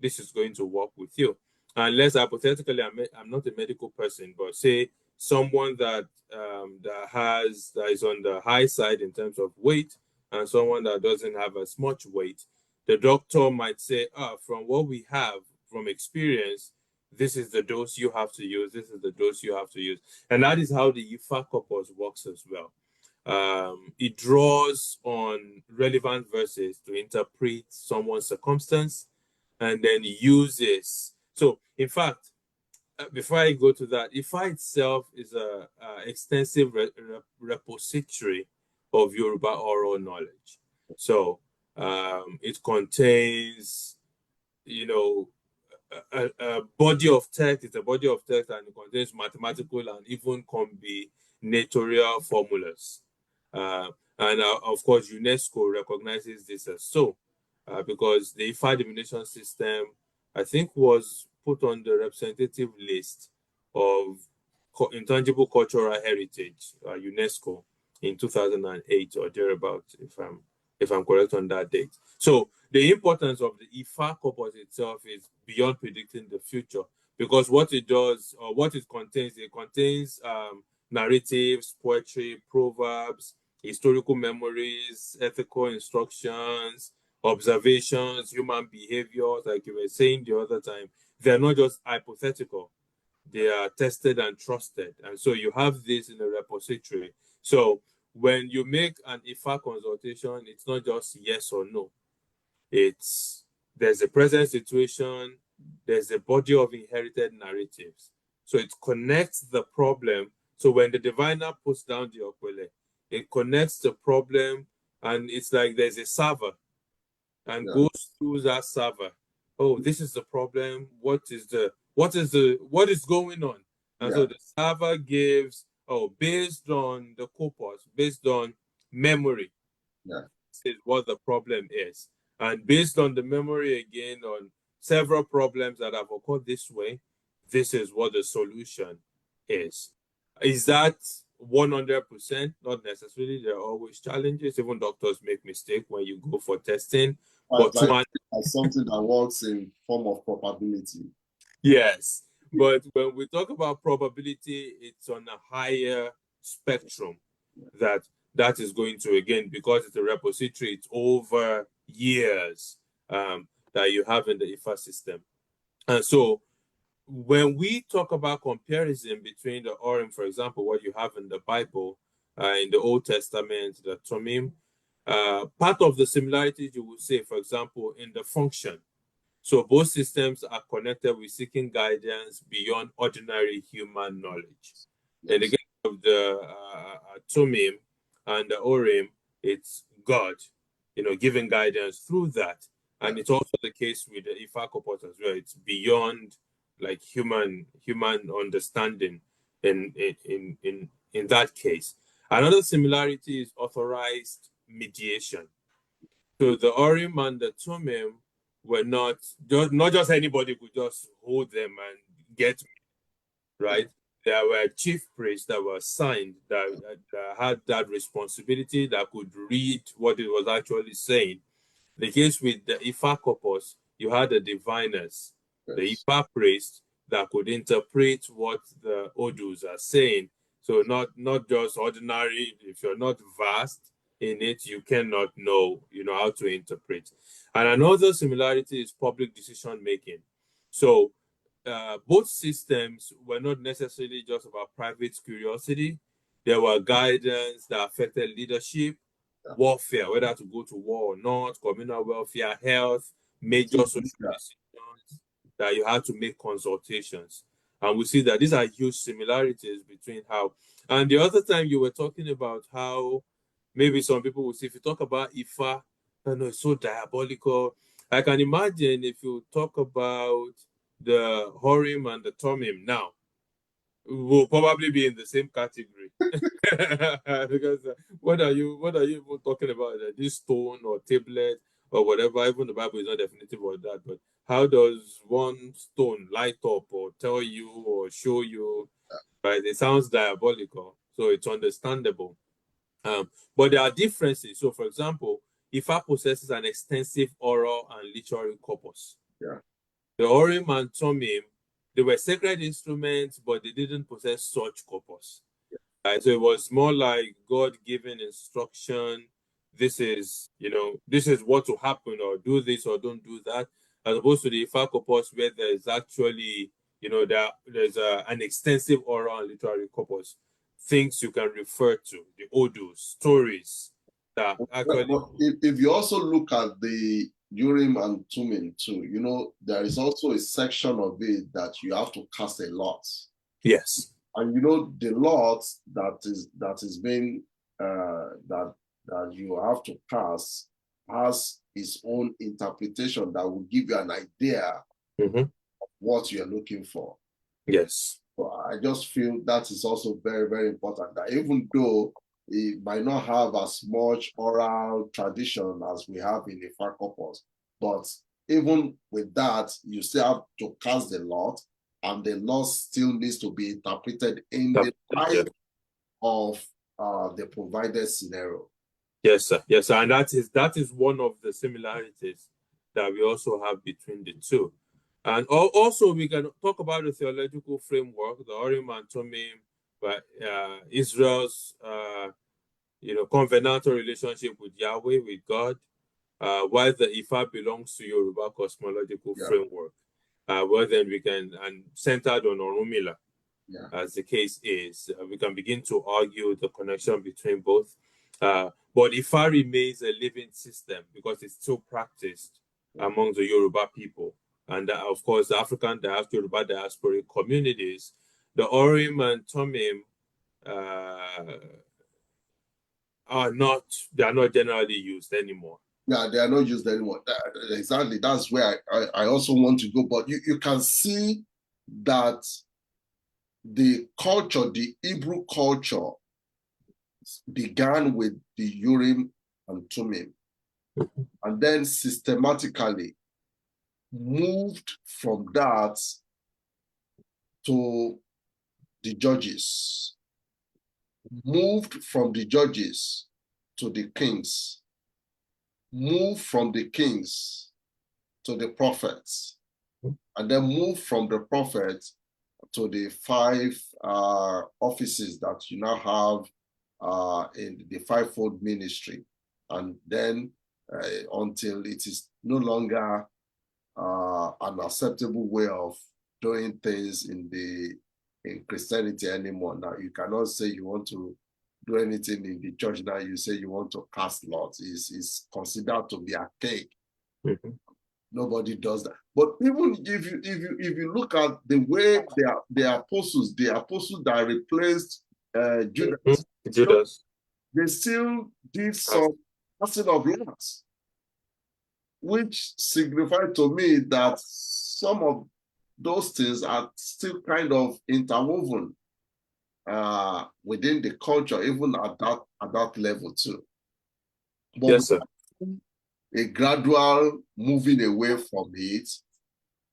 this is going to work with you. Unless hypothetically, I'm not a medical person, but say someone that is on the high side in terms of weight, and someone that doesn't have as much weight, the doctor might say, from what we have from experience, this is the dose you have to use, this is the dose you have to use. And that is how the IFA corpus works as well. It draws on relevant verses to interpret someone's circumstance and then uses. So, in fact, before I go to that, IFA itself is a extensive repository of Yoruba oral knowledge. So, it contains, a body of text. It's a body of text, and it contains mathematical and even combinatorial formulas. And of course, UNESCO recognizes this as so, because the IFA divination system, I think, was put on the representative list of intangible cultural heritage, UNESCO, in 2008 or thereabout, if I'm correct on that date. So the importance of the IFA corpus itself is beyond predicting the future, because what it does, or what it contains narratives, poetry, proverbs, historical memories, ethical instructions, observations, human behaviors, like you were saying the other time. They're not just hypothetical. They are tested and trusted. And so you have this in a repository. So when you make an IFA consultation, it's not just yes or no. There's a present situation, there's a body of inherited narratives. So it connects the problem. So when the diviner puts down the okwele, it connects the problem, and it's like there's a server and goes through that server. Oh, this is the problem. What is going on? And so the server gives, based on the corpus, based on memory, this is what the problem is. And based on the memory, again, on several problems that have occurred this way, this is what the solution is. Is that 100%? Not necessarily. There are always challenges. Even doctors make mistakes when you go for testing. But something that works in form of probability. Yes. But when we talk about probability, it's on a higher spectrum that is going to, again, because it's a repository, it's over years that you have in the IFA system. And so when we talk about comparison between the Urim, for example, what you have in the Bible, in the Old Testament, the Thummim, part of the similarities you will say, for example, in the function. So both systems are connected with seeking guidance beyond ordinary human knowledge. In the case of the Thummim and the Urim, it's God, giving guidance through that. And it's also the case with the IFA corpus as well. It's beyond like human understanding in that case. Another similarity is authorized mediation. So the Urim and the Thummim were not just anybody could just hold them and get, right? There were chief priests that were assigned that had that responsibility, that could read what it was actually saying. The case with the Ifa corpus, you had the diviners, the Yes. Ifa priest that could interpret what the Odus are saying. So not just ordinary. If you're not vast in it, you cannot know, how to interpret. And another similarity is public decision making. So both systems were not necessarily just about private curiosity. There were guidance that affected leadership, warfare, whether to go to war or not, communal welfare, health, major social decisions that you had to make consultations. And we see that these are huge similarities between how. And the other time you were talking about how maybe some people will say, if you talk about Ifa, it's so diabolical. I can imagine if you talk about the Urim and the Thummim now, will probably be in the same category. Because what are you even talking about? This stone or tablet or whatever? Even the Bible is not definitive of that. But how does one stone light up or tell you or show you? Right? It sounds diabolical, so it's understandable. But there are differences. So, for example, Ifa possesses an extensive oral and literary corpus. Yeah. The Urim and Thummim, they were sacred instruments, but they didn't possess such corpus. Right? So it was more like God giving instruction. This is what will happen, or do this or don't do that, as opposed to the Ifa corpus where there's actually, there's an extensive oral and literary corpus, things you can refer to, the Odus, stories that actually. But if you also look at the Urim and Thummim too, there is also a section of it that you have to cast a lot. Yes. And the lot that is being that you have to cast has its own interpretation that will give you an idea of what you're looking for. Yes. So I just feel that is also very, very important, that even though it might not have as much oral tradition as we have in the Ifa corpus, but even with that, you still have to cast the lot, and the law still needs to be interpreted in the light of the provided scenario. Yes, sir. Yes, sir. And that is one of the similarities that we also have between the two. And also we can talk about the theological framework, the Urim and Thummim, but Israel's covenantal relationship with Yahweh, with God, while the Ifa belongs to Yoruba cosmological framework. Well, then we can, and centered on Orunmila, as the case is, we can begin to argue the connection between both. But Ifa remains a living system because it's still practiced among the Yoruba people. And of course, the African Yoruba diasporic communities, the Urim and Thummim are not generally used anymore. Yeah, they are not used anymore. Exactly. That's where I also want to go. But you can see that the culture, the Hebrew culture, began with the Urim and Thummim, and then systematically moved from that to the judges, moved from the judges to the kings, moved from the kings to the prophets, and then moved from the prophets to the 5 offices that you now have in the fivefold ministry, and then until it is no longer an acceptable way of doing things in Christianity anymore. Now you cannot say you want to do anything in the church now. You say you want to cast lots. Is considered to be archaic. Nobody does that. But even if you look at the way the apostles that replaced Judas, they still did some casting of lots, which signified to me that some of those things are still kind of interwoven within the culture, even at that level too. But yes, sir. A gradual moving away from it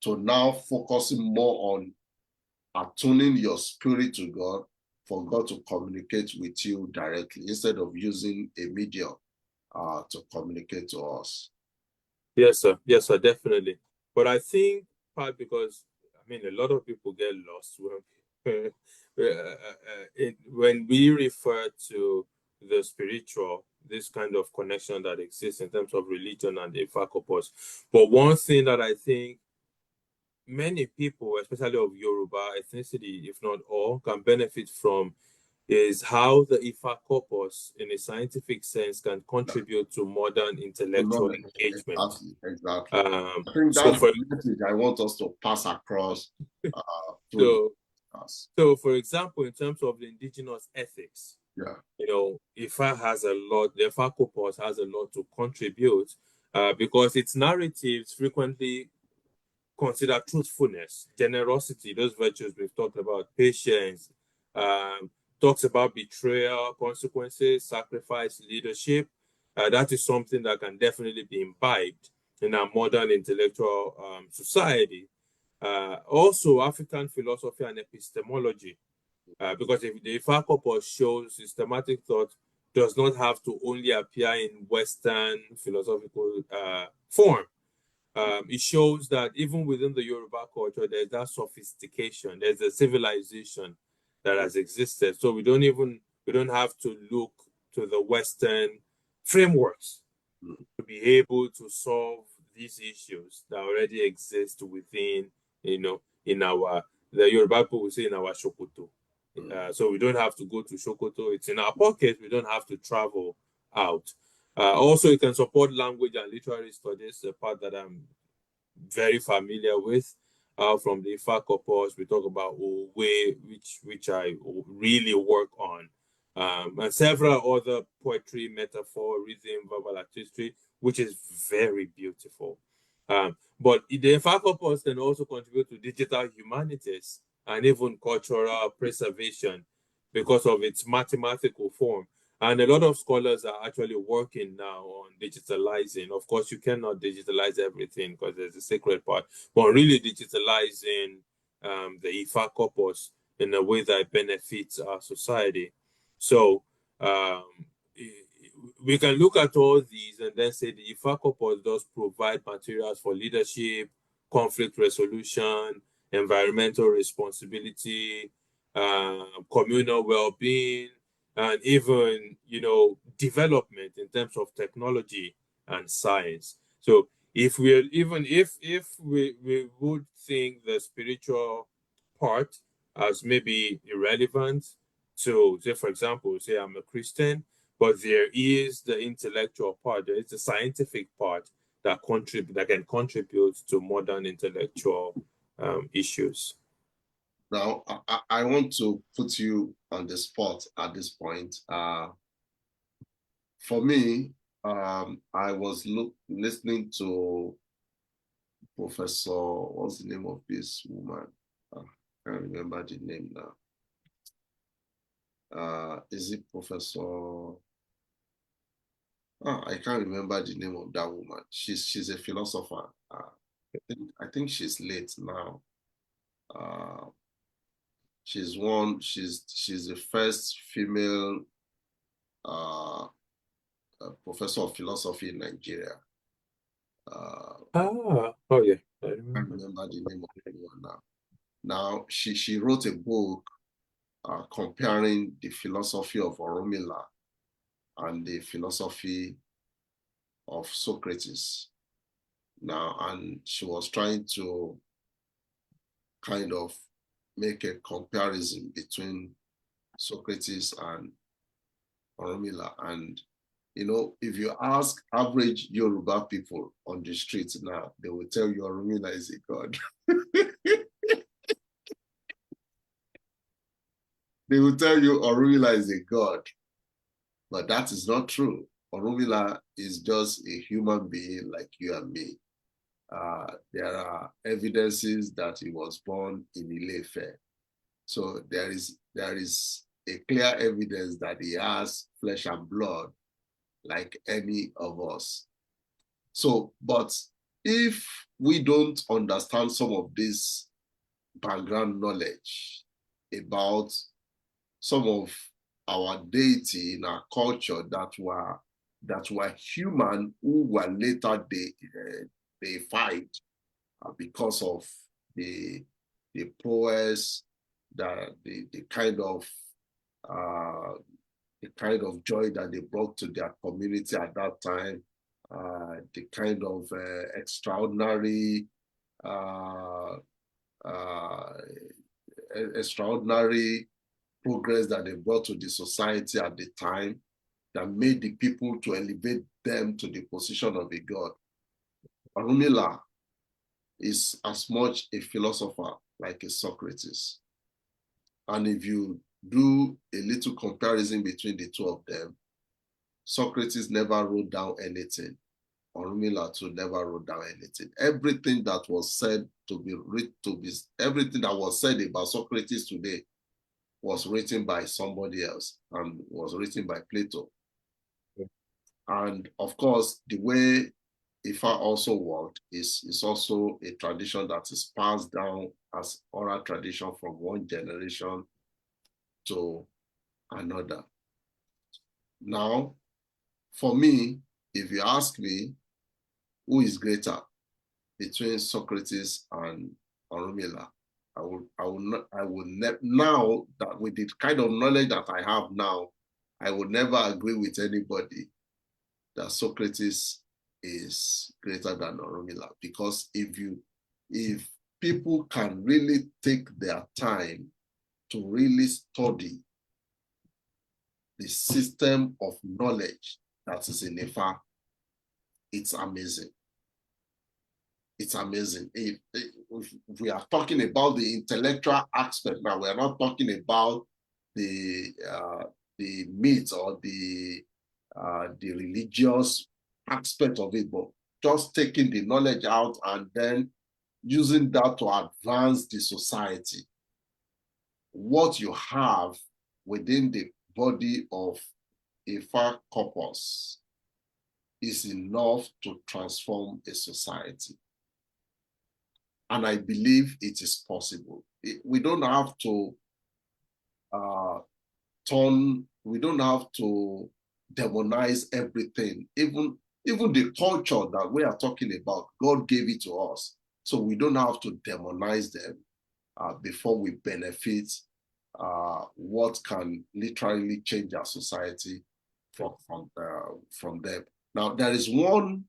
to now focusing more on attuning your spirit to God for God to communicate with you directly instead of using a medium to communicate to us. Yes, sir. Yes, sir, definitely. But I think part because I mean a lot of people get lost when we refer to the spiritual, this kind of connection that exists in terms of religion and the Ifa corpus. But one thing that I think many people, especially of Yoruba ethnicity, if not all, can benefit from is how the Ifa corpus, in a scientific sense, can contribute to modern intellectual engagement. Exactly. I think So that's for the message I want us to pass across through so, so for example, in terms of the indigenous ethics, yeah, Ifa has a lot, the Ifa corpus has a lot to contribute because its narratives frequently consider truthfulness, generosity, those virtues we've talked about, patience, talks about betrayal, consequences, sacrifice, leadership. That is something that can definitely be imbibed in our modern intellectual society. Also, African philosophy and epistemology, because if the Ifa corpus shows systematic thought does not have to only appear in Western philosophical form. It shows that even within the Yoruba culture, there's that sophistication, there's a civilization that has existed. So we don't have to look to the Western frameworks to be able to solve these issues that already exist within, in the Yoruba people will say in our Shokoto. So we don't have to go to Shokoto. It's in our pocket. We don't have to travel out. Also, it can support language and literary studies, a part that I'm very familiar with. From the Ifa corpus, we talk about Owe, which I really work on, and several other poetry, metaphor, rhythm, verbal artistry, which is very beautiful. But the Ifa corpus can also contribute to digital humanities and even cultural preservation because of its mathematical form. And a lot of scholars are actually working now on digitalizing. Of course, you cannot digitalize everything because there's a sacred part, but really digitalizing the Ifa corpus in a way that benefits our society. So we can look at all these and then say the Ifa corpus does provide materials for leadership, conflict resolution, environmental responsibility, communal well-being, and even development in terms of technology and science. So if we would think the spiritual part as maybe irrelevant, so say for example, say I'm a Christian, but there is the intellectual part, there is the scientific part that can contribute to modern intellectual issues. Now, I want to put you on the spot at this point. For me, I was listening to Professor, what's the name of this woman? I can't remember the name now. Is it Professor? I can't remember the name of that woman. She's a philosopher. I think she's late now. She's the first female professor of philosophy in Nigeria. Oh yeah, I can't remember the name of anyone now. Now she wrote a book comparing the philosophy of Oromila and the philosophy of Socrates. Now, and she was trying to kind of make a comparison between Socrates and Oromila. And, if you ask average Yoruba people on the streets now, they will tell you Oromila is a god. They will tell you Oromila is a god. But that is not true. Oromila is just a human being like you and me. There are evidences that he was born in Ile-Ife. So there is a clear evidence that he has flesh and blood like any of us. So, but if we don't understand some of these background knowledge about some of our deity in our culture that were human, who were later deified because of the prowess, the kind of joy that they brought to their community at that time, the kind of extraordinary progress that they brought to the society at the time, that made the people to elevate them to the position of a god. Orunmila is as much a philosopher like a Socrates. And if you do a little comparison between the two of them, Socrates never wrote down anything. Orunmila too never wrote down anything. Everything that was said everything that was said about Socrates today was written by somebody else and was written by Plato. Yeah. And of course, the way Ifa also worked is also a tradition that is passed down as oral tradition from one generation to another. Now, for me, if you ask me, who is greater between Socrates and Orunmila, now that with the kind of knowledge that I have now, I would never agree with anybody that Socrates is greater than Orunmila, because if people can really take their time to really study the system of knowledge that is in Ifa, it's amazing. It's amazing. If we are talking about the intellectual aspect now, we are not talking about the myth or the religious aspect of it, but just taking the knowledge out and then using that to advance the society. What you have within the body of Ifa corpus is enough to transform a society. And I believe it is possible. We don't have to we don't have to demonize everything. Even the culture that we are talking about, God gave it to us. So we don't have to demonize them before we benefit what can literally change our society from them. Now, there is one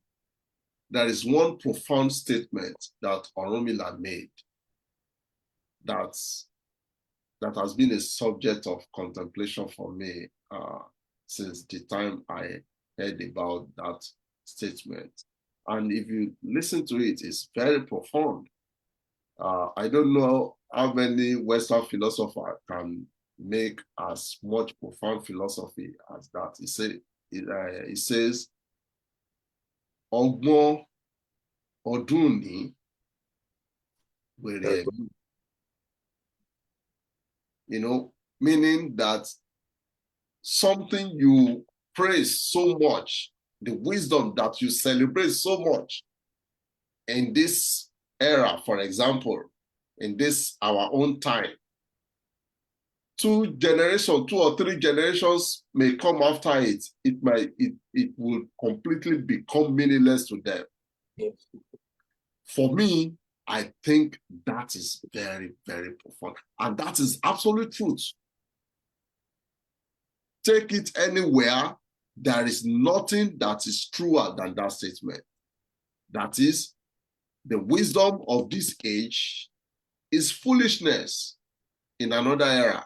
profound statement that Orunmila made that has been a subject of contemplation for me since the time I heard about that statement. And if you listen to it, it's very profound. I don't know how many Western philosophers can make as much profound philosophy as that. He says, Ọgbọ́n ọdún ni wèrè ẹ̀mí. Meaning that something you praise so much, the wisdom that you celebrate so much in this era, for example, in this our own time, 2 or 3 generations may come after it. It will completely become meaningless to them. Yes. For me, I think that is very, very profound. And that is absolute truth. Take it anywhere, there is nothing that is truer than that statement. That is, the wisdom of this age is foolishness in another era.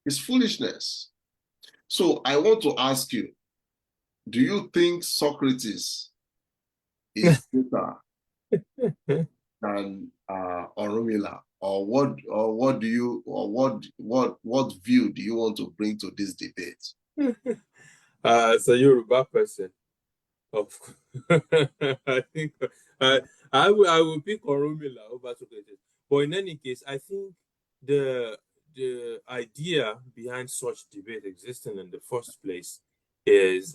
It's foolishness. So I want to ask you, do you think Socrates is better than Orunmila, or what view do you want to bring to this debate? As a Yoruba person, of course, I think I will pick Orunmila over Socrates. But in any case, I think the idea behind such debate existing in the first place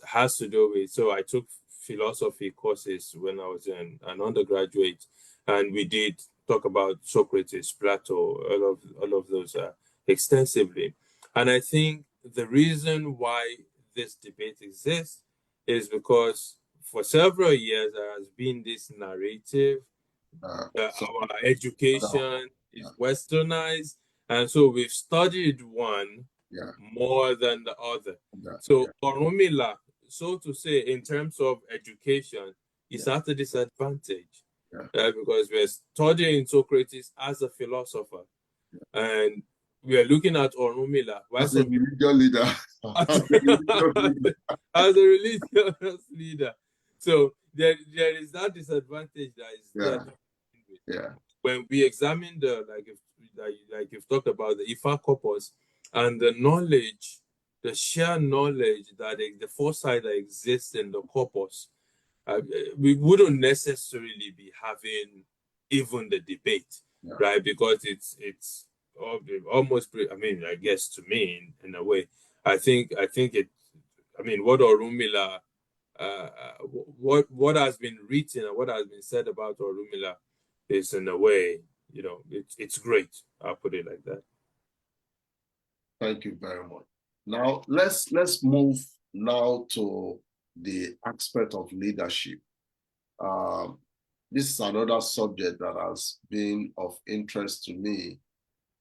has to do with, so I took philosophy courses when I was an undergraduate, and we did talk about Socrates, Plato, all of those extensively. And I think the reason why this debate exists is because for several years there has been this narrative our education is westernized, and so we've studied one more than the other. So Orunmila, so to say, in terms of education, is at a disadvantage because we're studying Socrates as a philosopher, and we are looking at Orunmila as a religious leader. As a religious leader. So there is that disadvantage that is there. When we examine the like you've talked about the Ifa corpus and the knowledge, the sheer knowledge that the foresight that exists in the corpus, we wouldn't necessarily be having even the debate, right? Because it's almost, I mean, I guess to me in a way, I think it. I mean, what Orunmila, what has been written and what has been said about Orunmila is in a way, it's great. I'll put it like that. Thank you very much. Now let's move now to the aspect of leadership. This is another subject that has been of interest to me,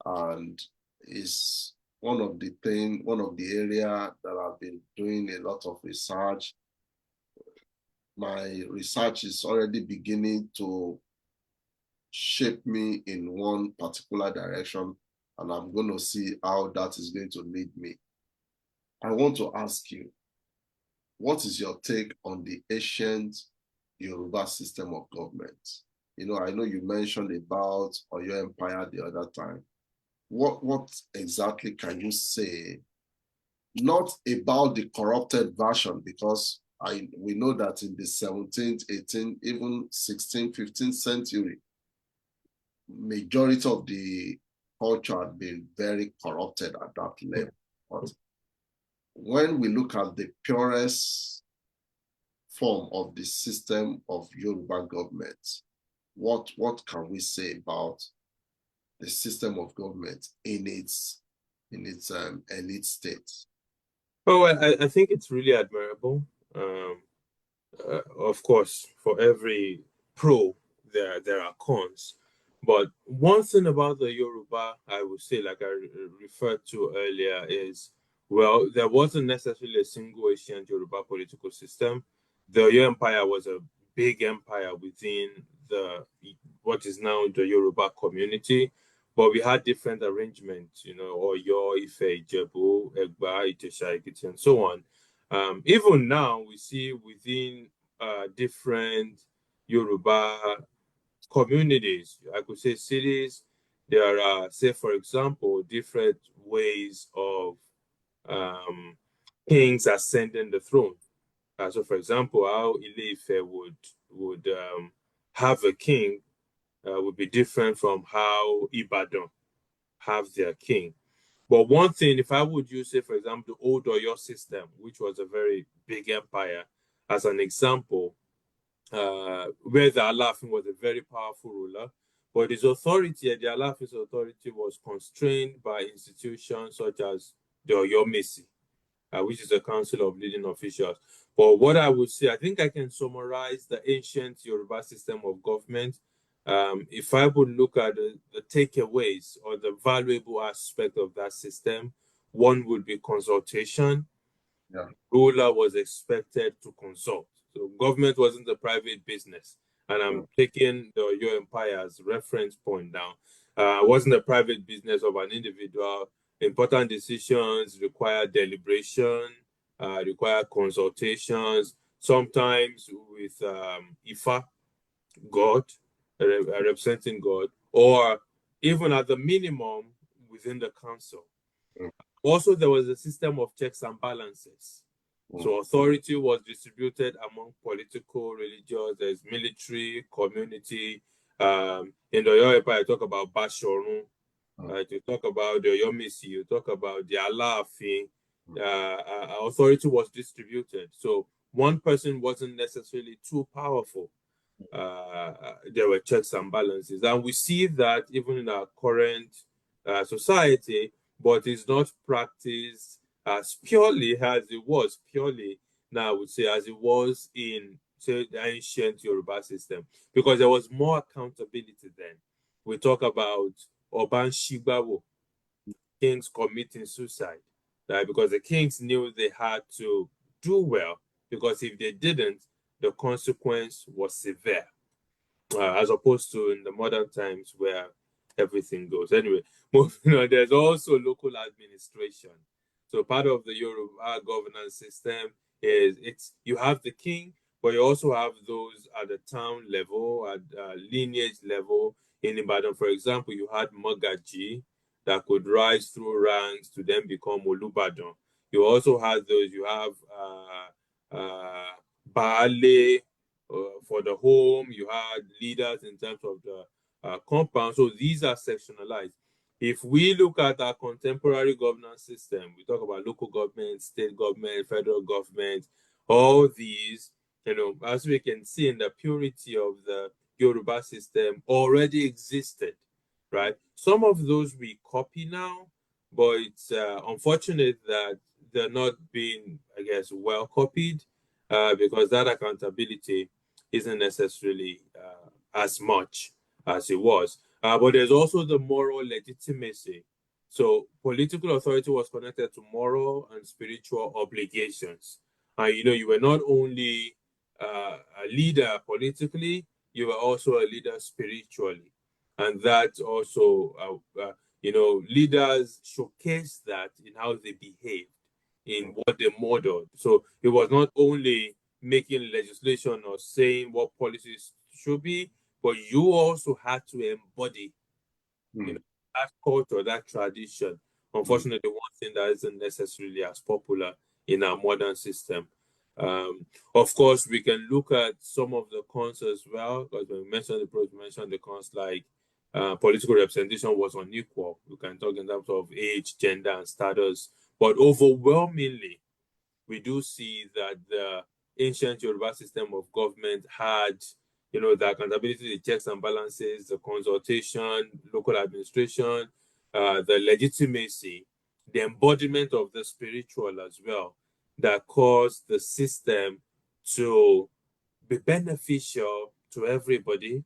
and is one of the area that I've been doing a lot of research. My research is already beginning to shape me in one particular direction, and I'm going to see how that is going to lead me. I want to ask you, what is your take on the ancient Yoruba system of government? I know you mentioned about Oyo Empire the other time. What exactly can you say, not about the corrupted version, because we know that in the 17th, 18th, even 16th, 15th century, majority of the culture had been very corrupted at that level. But when we look at the purest form of the system of Yoruba government, what can we say about the system of government in its elite state? Oh, I think it's really admirable. Of course, for every pro, there are cons. But one thing about the Yoruba, I would say, like I referred to earlier, is, well, there wasn't necessarily a single ancient Yoruba political system. The Oyo Empire was a big empire within what is now the Yoruba community, but we had different arrangements, Oyo, Ife, Ijebu, Egba, Ijesha, Ekiti, and so on. Even now, we see within different Yoruba communities, I could say cities, there are, say, for example, different ways of kings ascending the throne. So, for example, how Ile-Ife would have a king would be different from how Ibadan have their king. But one thing, if I would use, say, for example, the old Oyo system, which was a very big empire, as an example, where the Alafin was a very powerful ruler, but his authority, the Alafin's authority, was constrained by institutions such as the Oyomesi, which is a council of leading officials. But what I would say, I think I can summarize the ancient Yoruba system of government. If I would look at the takeaways or the valuable aspect of that system, one would be consultation. Ruler was expected to consult. So government wasn't a private business. And I'm taking the Oyo Empire as reference point now. It wasn't a private business of an individual. Important decisions require deliberation, require consultations, sometimes with Ifa, God, representing God, or even at the minimum within the council. Also, there was a system of checks and balances. So authority was distributed among political, religious, there's military, community. In the Oyo Empire, I talk about Bashorun, you talk about the Oyomesi, you talk about the Alaafin. Authority was distributed. So one person wasn't necessarily too powerful. there were checks and balances. And we see that even in our current society, but it's not practiced as purely as it was, purely now I would say as it was in, say, the ancient Yoruba system, because there was more accountability then. We talk about Oban Shigbawo, kings committing suicide, right? Because the kings knew they had to do well, because if they didn't, the consequence was severe, as opposed to in the modern times where everything goes. Anyway, moving on, there's also local administration. So part of the Yoruba governance system is you have the king, but you also have those at the town level, at lineage level. In Ibadan, for example, you had Magaji that could rise through ranks to then become Olubadan. You also had those, you have Baale, for the home, you had leaders in terms of the compound. So these are sectionalized. If we look at our contemporary governance system, we talk about local government, state government, federal government, all these, as we can see in the purity of the Yoruba system already existed, right? Some of those we copy now, but it's unfortunate that they're not being, I guess, well copied, because that accountability isn't necessarily as much as it was. But there's also the moral legitimacy. So political authority was connected to moral and spiritual obligations. And you were not only a leader politically, you were also a leader spiritually. And that also, leaders showcase that in how they behaved, in what they modeled. So it was not only making legislation or saying what policies should be, but you also had to embody, that culture, that tradition. Unfortunately, one thing that isn't necessarily as popular in our modern system. Of course, we can look at some of the cons as well, because when we mentioned the cons, like political representation was unequal. We can talk in terms of age, gender, and status, but overwhelmingly, we do see that the ancient Yoruba system of government had, the accountability, the checks and balances, the consultation, local administration, the legitimacy, the embodiment of the spiritual as well, that caused the system to be beneficial to everybody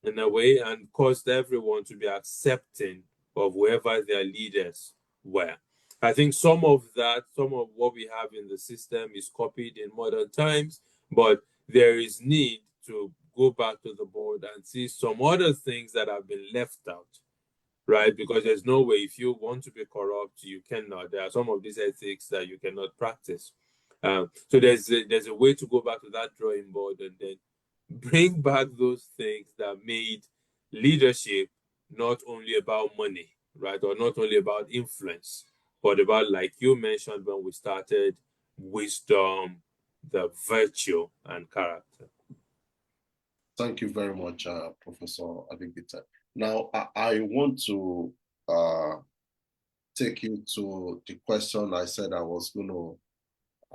in a way, and caused everyone to be accepting of whoever their leaders were. I think some of what we have in the system is copied in modern times, but there is need to go back to the board and see some other things that have been left out, right? Because there's no way, if you want to be corrupt, you cannot. There are some of these ethics that you cannot practice. So there's a way to go back to that drawing board and then bring back those things that made leadership not only about money, right? Or not only about influence, but about, like you mentioned when we started, wisdom, the virtue, and character. Thank you very much, Professor Adebimpe. Now, I want to take you to the question I said I was going to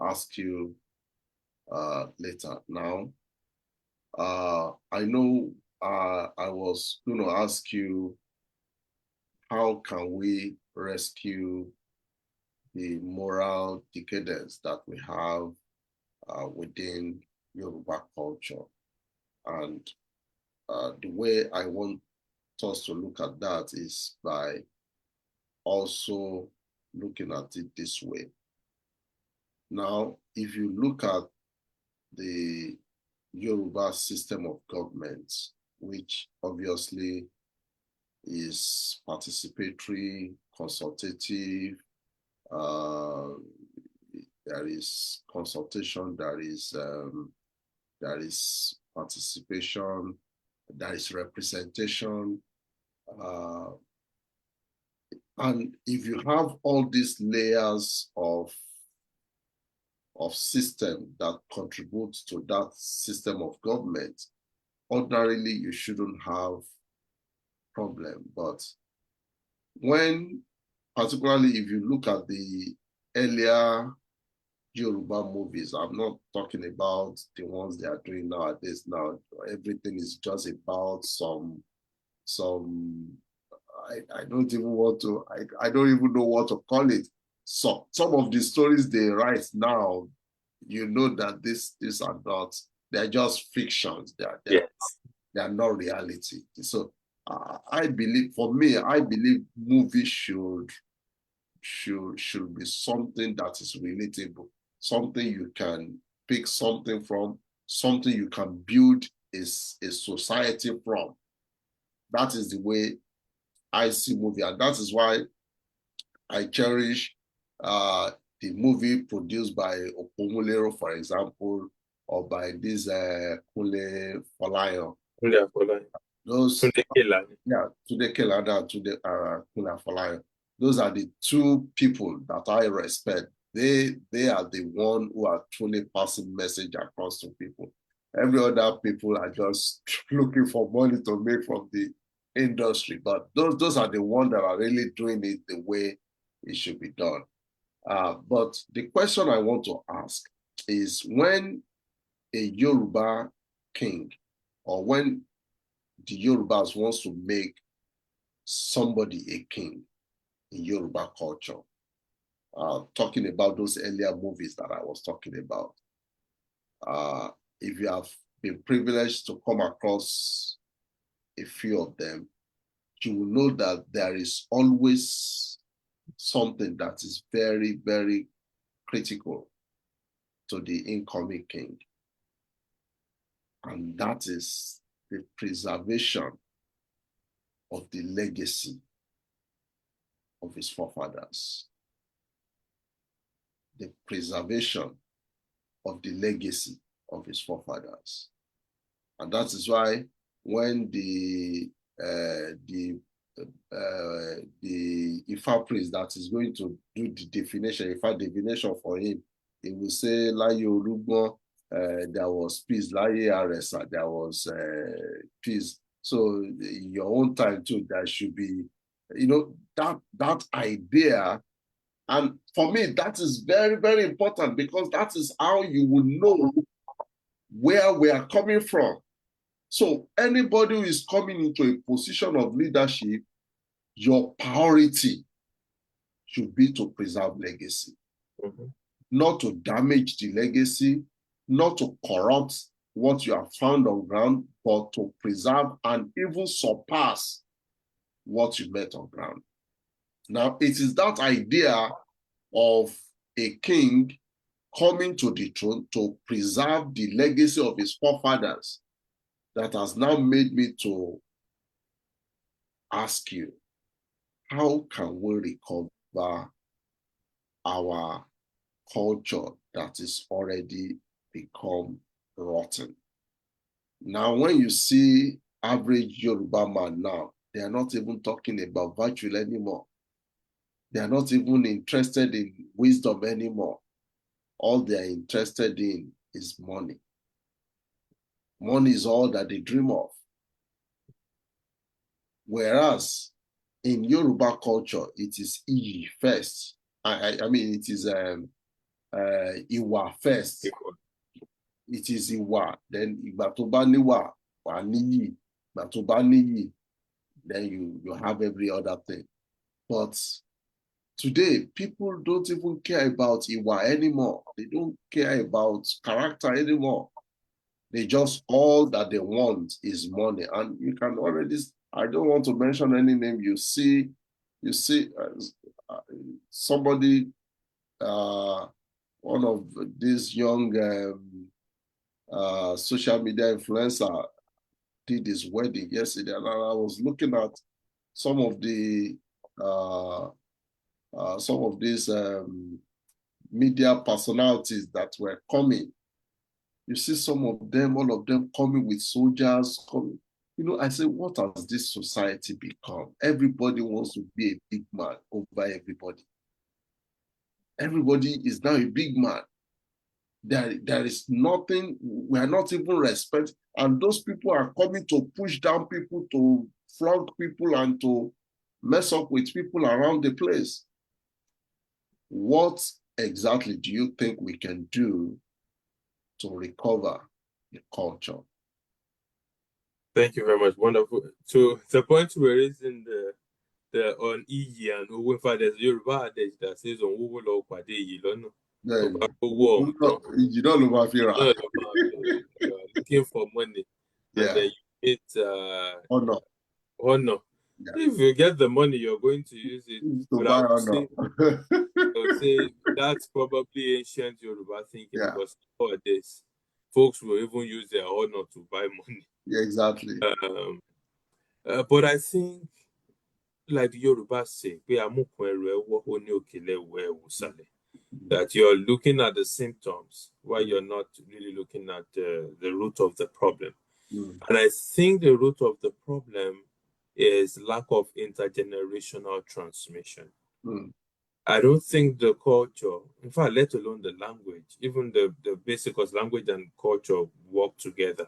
ask you later. Now, I know I was going to ask you, how can we rescue the moral decadence that we have within Yoruba culture? And the way I want us to look at that is by also looking at it this way. Now, if you look at the Yoruba system of government, which obviously is participatory, consultative, there is consultation, there is participation, there is representation. And if you have all these layers of system that contributes to that system of government, ordinarily you shouldn't have problem. But when, particularly if you look at the earlier Yoruba movies. I'm not talking about the ones they are doing nowadays. Now everything is just about some I don't even want to I don't even know what to call it. So some of the stories they write now, you know that these are not, they're just fictions. Yes. They are not reality. So I believe, for me, I believe movies should be something that is relatable, something you can pick something from, something you can build a society from. That is the way I see movie, and that is why I cherish the movie produced by Opomulero, for example, or by this Kule Folayo. Those, yeah, Tunde Kelada, Tunde Kule Folayo. Those are the two people that I respect. They are the one who are truly passing message across to people. Every other people are just looking for money to make from the industry, but those are the ones that are really doing it the way it should be done. But the question I want to ask is, when a Yoruba king, or when the Yorubas wants to make somebody a king in Yoruba culture, talking about those earlier movies that I was talking about, if you have been privileged to come across a few of them, you will know that there is always something that is very, very critical to the incoming king. And that is the preservation of the legacy of his forefathers. The preservation of the legacy of his forefathers. And that is why when the Ifa priest that is going to do the divination, Ifa divination for him, he will say, Láyé Olúgbọ́n, there was peace. Láyé Àrẹ̀sà, there was peace. So in your own time too, there should be, that idea. And for me, that is very, very important, because that is how you will know where we are coming from. So anybody who is coming into a position of leadership, your priority should be to preserve legacy, not to damage the legacy, not to corrupt what you have found on ground, but to preserve and even surpass what you met on ground. Now, it is that idea of a king coming to the throne to preserve the legacy of his forefathers that has now made me to ask you, how can we recover our culture that is already become rotten? Now, when you see average Yoruba man now, they are not even talking about virtue anymore. They are not even interested in wisdom anymore. All they are interested in is money. Money is all that they dream of. Whereas in Yoruba culture, it is Iyi first. I mean, it is Iwa first. It is Iwa. Then Ìgbà tó bá níwà, wà níyì. Ìgbà tó bá níyì, then you have every other thing. But today, people don't even care about Iwa anymore. They don't care about character anymore. They just, all that they want is money. And you can already, I don't want to mention any name. You see somebody, one of these young social media influencer did his wedding yesterday, and I was looking at some of the some of these media personalities that were coming. You see some of them, all of them coming with soldiers, coming. I say, what has this society become? Everybody wants to be a big man over everybody. Everybody is now a big man. There is nothing, we are not even respected. And those people are coming to push down people, to flog people, and to mess up with people around the place. What exactly do you think we can do to recover the culture? Thank you very much. Wonderful. So the point we're raising the on Iyi and Owo, in fact, there's a Yoruba adage that says on Owo lo pade Iyi lọ́nà. So Then you don't know what you're looking for money, and yeah. then you meet Honor. honor. Yeah. If you get the money, you're going to use it. To But buy honor. I would say that's probably ancient Yoruba thinking, Yeah. because nowadays folks will even use their honor to buy money. Yeah, exactly. But I think, like the Yoruba say, pé amúkun ẹrù ẹwọ́, ó ní òkèlè ẹ̀wọ̀ ẹ̀wù sàlẹ̀. That you're looking at the symptoms while you're not really looking at the root of the problem. And I think the root of the problem is lack of intergenerational transmission. I don't think the culture, in fact, let alone the language, even the basic, because language and culture work together.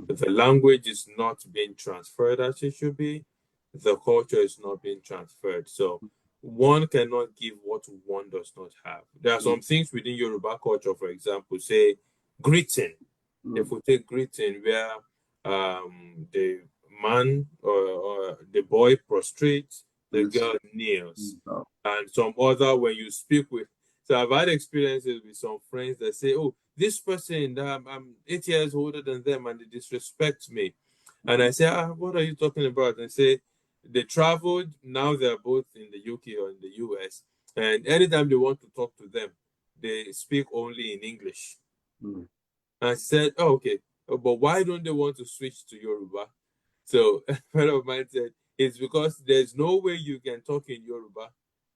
If the language is not being transferred as it should be, the culture is not being transferred. So one cannot give what one does not have. There are some things within Yoruba culture, for example, say greeting. If we take greeting, where the man or the boy prostrates, the girl kneels, and some other when you speak with. So I've had experiences with some friends that say, "Oh, this person, I'm 8 years older than them, and they disrespect me." And I say, "What are you talking about?" And say, they traveled. Now they're both in the UK or in the US, and anytime they want to talk to them, they speak only in English. I said, "Oh, okay, but why don't they want to switch to Yoruba?" So a friend of mine said, "It's because there's no way you can talk in Yoruba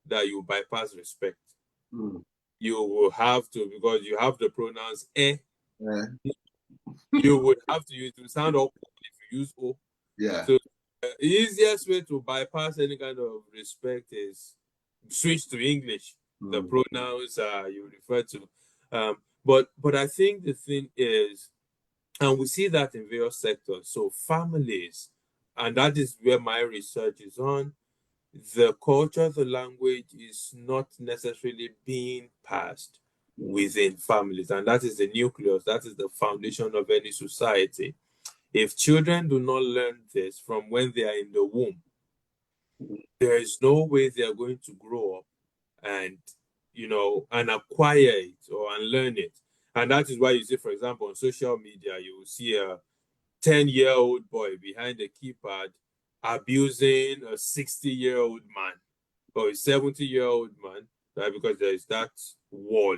that you bypass respect. You will have to, because you have the pronouns eh. You would have to use to sound awkward if you use o. Yeah. So the easiest way to bypass any kind of respect is switch to English. The pronouns you refer to. But I think the thing is, and we see that in various sectors. So families, and that is where my research is on. The culture, the language is not necessarily being passed within families, and that is the nucleus, that is the foundation of any society. If children do not learn this from when they are in the womb, there is no way they are going to grow up and and acquire it or unlearn it. And that is why you see, for example, on social media, you will see a 10-year-old boy behind the keypad abusing a 60-year-old man or a 70-year-old man, right? Because there is that wall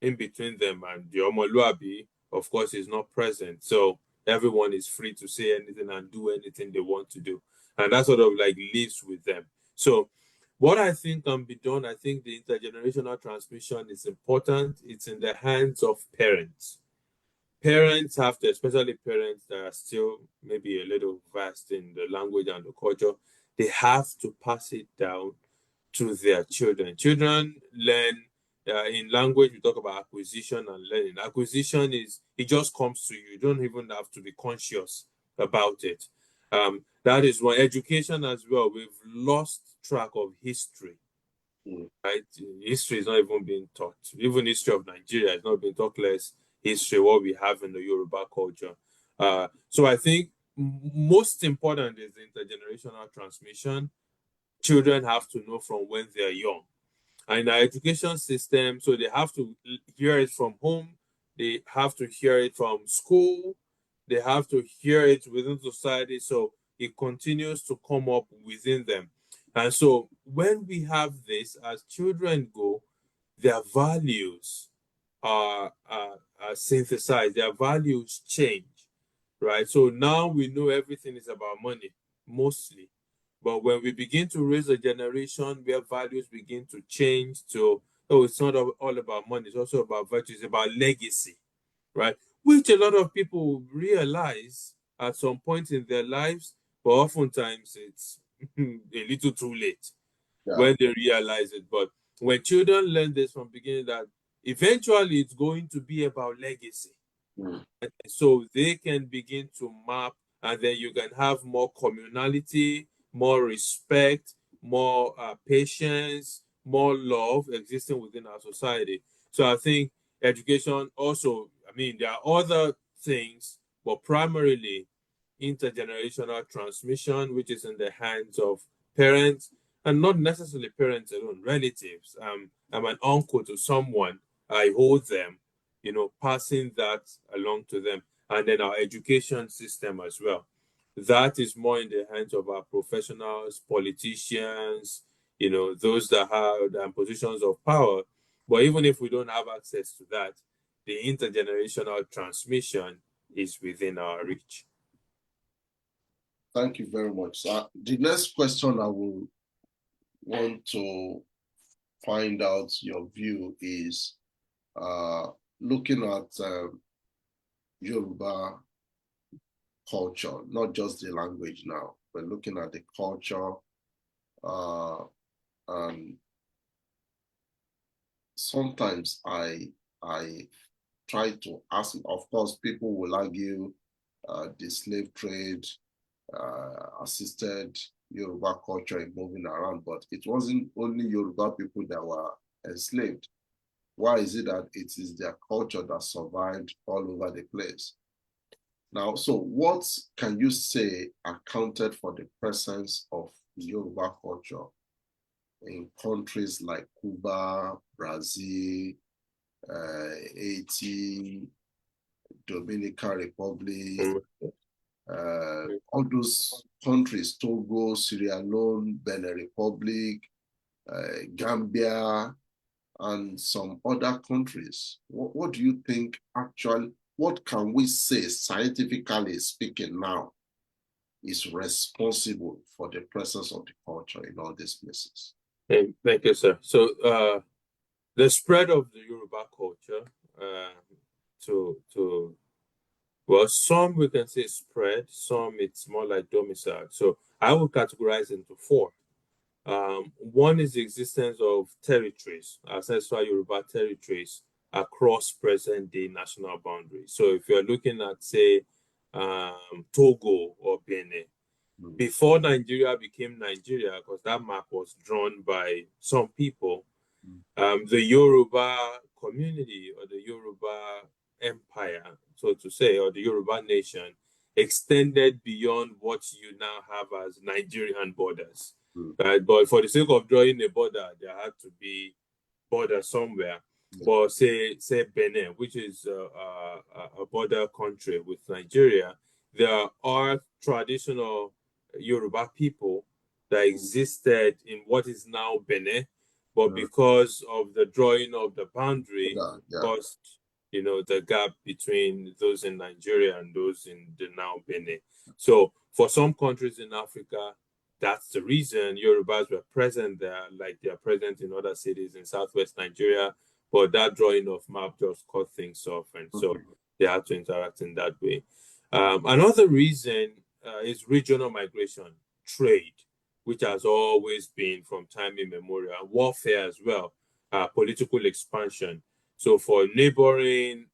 in between them, and the Omoluabi, of course, is not present. So everyone is free to say anything and do anything they want to do. And that sort of like lives with them. So what I think can be done, I think the intergenerational transmission is important. It's in the hands of parents. Parents have to, especially parents that are still maybe a little vast in the language and the culture, they have to pass it down to their children. Children learn in language. We talk about acquisition and learning. Acquisition is, it just comes to you. You don't even have to be conscious about it. That is one. Education as well. We've lost track of history. Right? History is not even being taught. Even history of Nigeria is not being taught, less history, what we have in the Yoruba culture. So I think most important is intergenerational transmission. Children have to know from when they're young. And in our education system, so they have to hear it from home, they have to hear it from school, they have to hear it within society. So it continues to come up within them. And so when we have this, as children go, their values are synthesized, their values change, right? So now we know everything is about money, mostly. But when we begin to raise a generation where values begin to change to, oh, it's not all about money, it's also about virtue, it's about legacy, right? Which a lot of people realize at some point in their lives, but oftentimes it's a little too late when they realize it. But when children learn this from beginning, that eventually it's going to be about legacy. So they can begin to map, and then you can have more communality, more respect, more patience, more love existing within our society. So I think education also, I mean, there are other things, but primarily intergenerational transmission, which is in the hands of parents, and not necessarily parents alone, relatives. I'm an uncle to someone, I hold them, passing that along to them. And then our education system as well. That is more in the hands of our professionals, politicians, those that have positions of power. But even if we don't have access to that, the intergenerational transmission is within our reach. Thank you very much. The next question I will want to find out your view is looking at Yoruba culture, not just the language now, but looking at the culture and sometimes I try to ask, of course, people will argue the slave trade assisted Yoruba culture in moving around, but it wasn't only Yoruba people that were enslaved. Why is it that it is their culture that survived all over the place? Now, so what can you say accounted for the presence of Yoruba culture in countries like Cuba, Brazil, Haiti, Dominican Republic, all those countries, Togo, Sierra Leone, Benin Republic, Gambia, and some other countries? What do you think actually, what can we say scientifically speaking now is responsible for the presence of the culture in all these places? Hey, thank you, sir. So the spread of the Yoruba culture to well, some we can say spread, some it's more like domicile. So I will categorize into four. One is the existence of territories, ancestral Yoruba territories across present-day national boundaries. So if you're looking at, say, Togo or Benin, before Nigeria became Nigeria, because that map was drawn by some people, the Yoruba community or the Yoruba empire, so to say, or the Yoruba nation extended beyond what you now have as Nigerian borders. Right? But for the sake of drawing a border, there had to be border somewhere. But say Benin, which is a border country with Nigeria, there are traditional Yoruba people that existed in what is now Benin, but because of the drawing of the boundary, caused the gap between those in Nigeria and those in the now Benin. So for some countries in Africa, that's the reason Yorubas were present there, like they are present in other cities in southwest Nigeria. But that drawing of map just cut things off, and so they had to interact in that way. Another reason is regional migration, trade, which has always been from time immemorial, warfare as well, political expansion. So for neighboring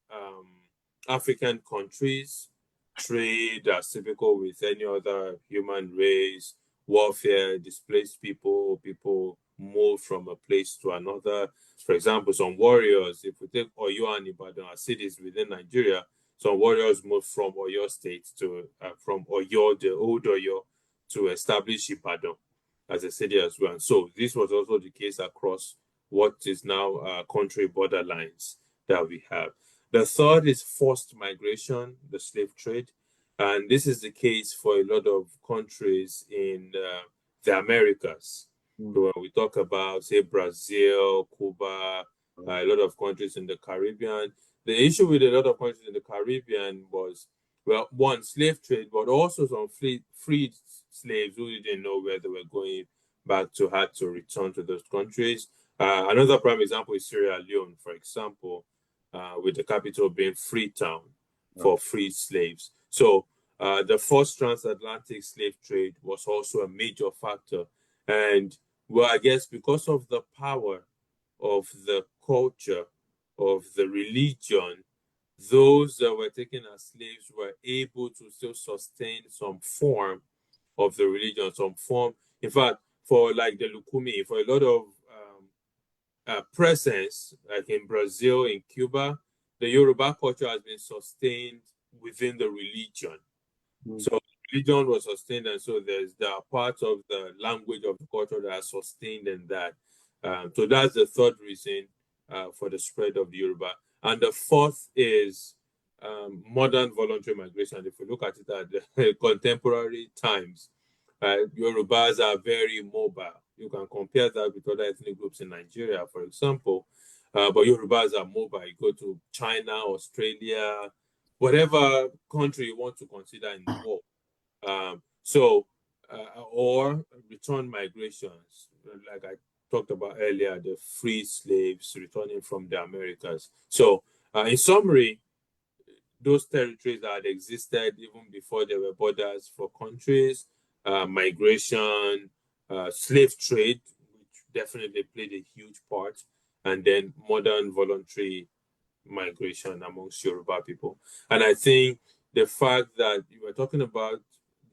African countries, trade as typical with any other human race, warfare, displaced people move from a place to another. For example, some warriors, if we take Oyo and Ibadan as cities within Nigeria, some warriors moved from Oyo State to, from Oyo, the old Oyo, to establish Ibadan as a city as well. So this was also the case across what is now country borderlines that we have. The third is forced migration, the slave trade. And this is the case for a lot of countries in the Americas. So when we talk about, say, Brazil, Cuba, a lot of countries in the Caribbean, the issue with a lot of countries in the Caribbean was, well, one, slave trade, but also some freed slaves who didn't know where they were going back to had to return to those countries. Another prime example is Sierra Leone, for example, with the capital being Freetown for freed slaves. So the first transatlantic slave trade was also a major factor. And well, I guess because of the power of the culture, of the religion, those that were taken as slaves were able to still sustain some form of the religion, some form. In fact, for like the Lukumi, for a lot of presence, like in Brazil, in Cuba, the Yoruba culture has been sustained within the religion. So religion was sustained, and so there are parts of the language of the culture that are sustained in that. So that's the third reason for the spread of the Yoruba. And the fourth is modern voluntary migration. If we look at it at the contemporary times, Yorubas are very mobile. You can compare that with other ethnic groups in Nigeria, for example. But Yorubas are mobile. You go to China, Australia, whatever country you want to consider in the world. Or return migrations, like I talked about earlier, the free slaves returning from the Americas. So, in summary, those territories that had existed even before there were borders for countries, migration, slave trade, which definitely played a huge part, and then modern voluntary migration amongst Yoruba people. And I think the fact that you were talking about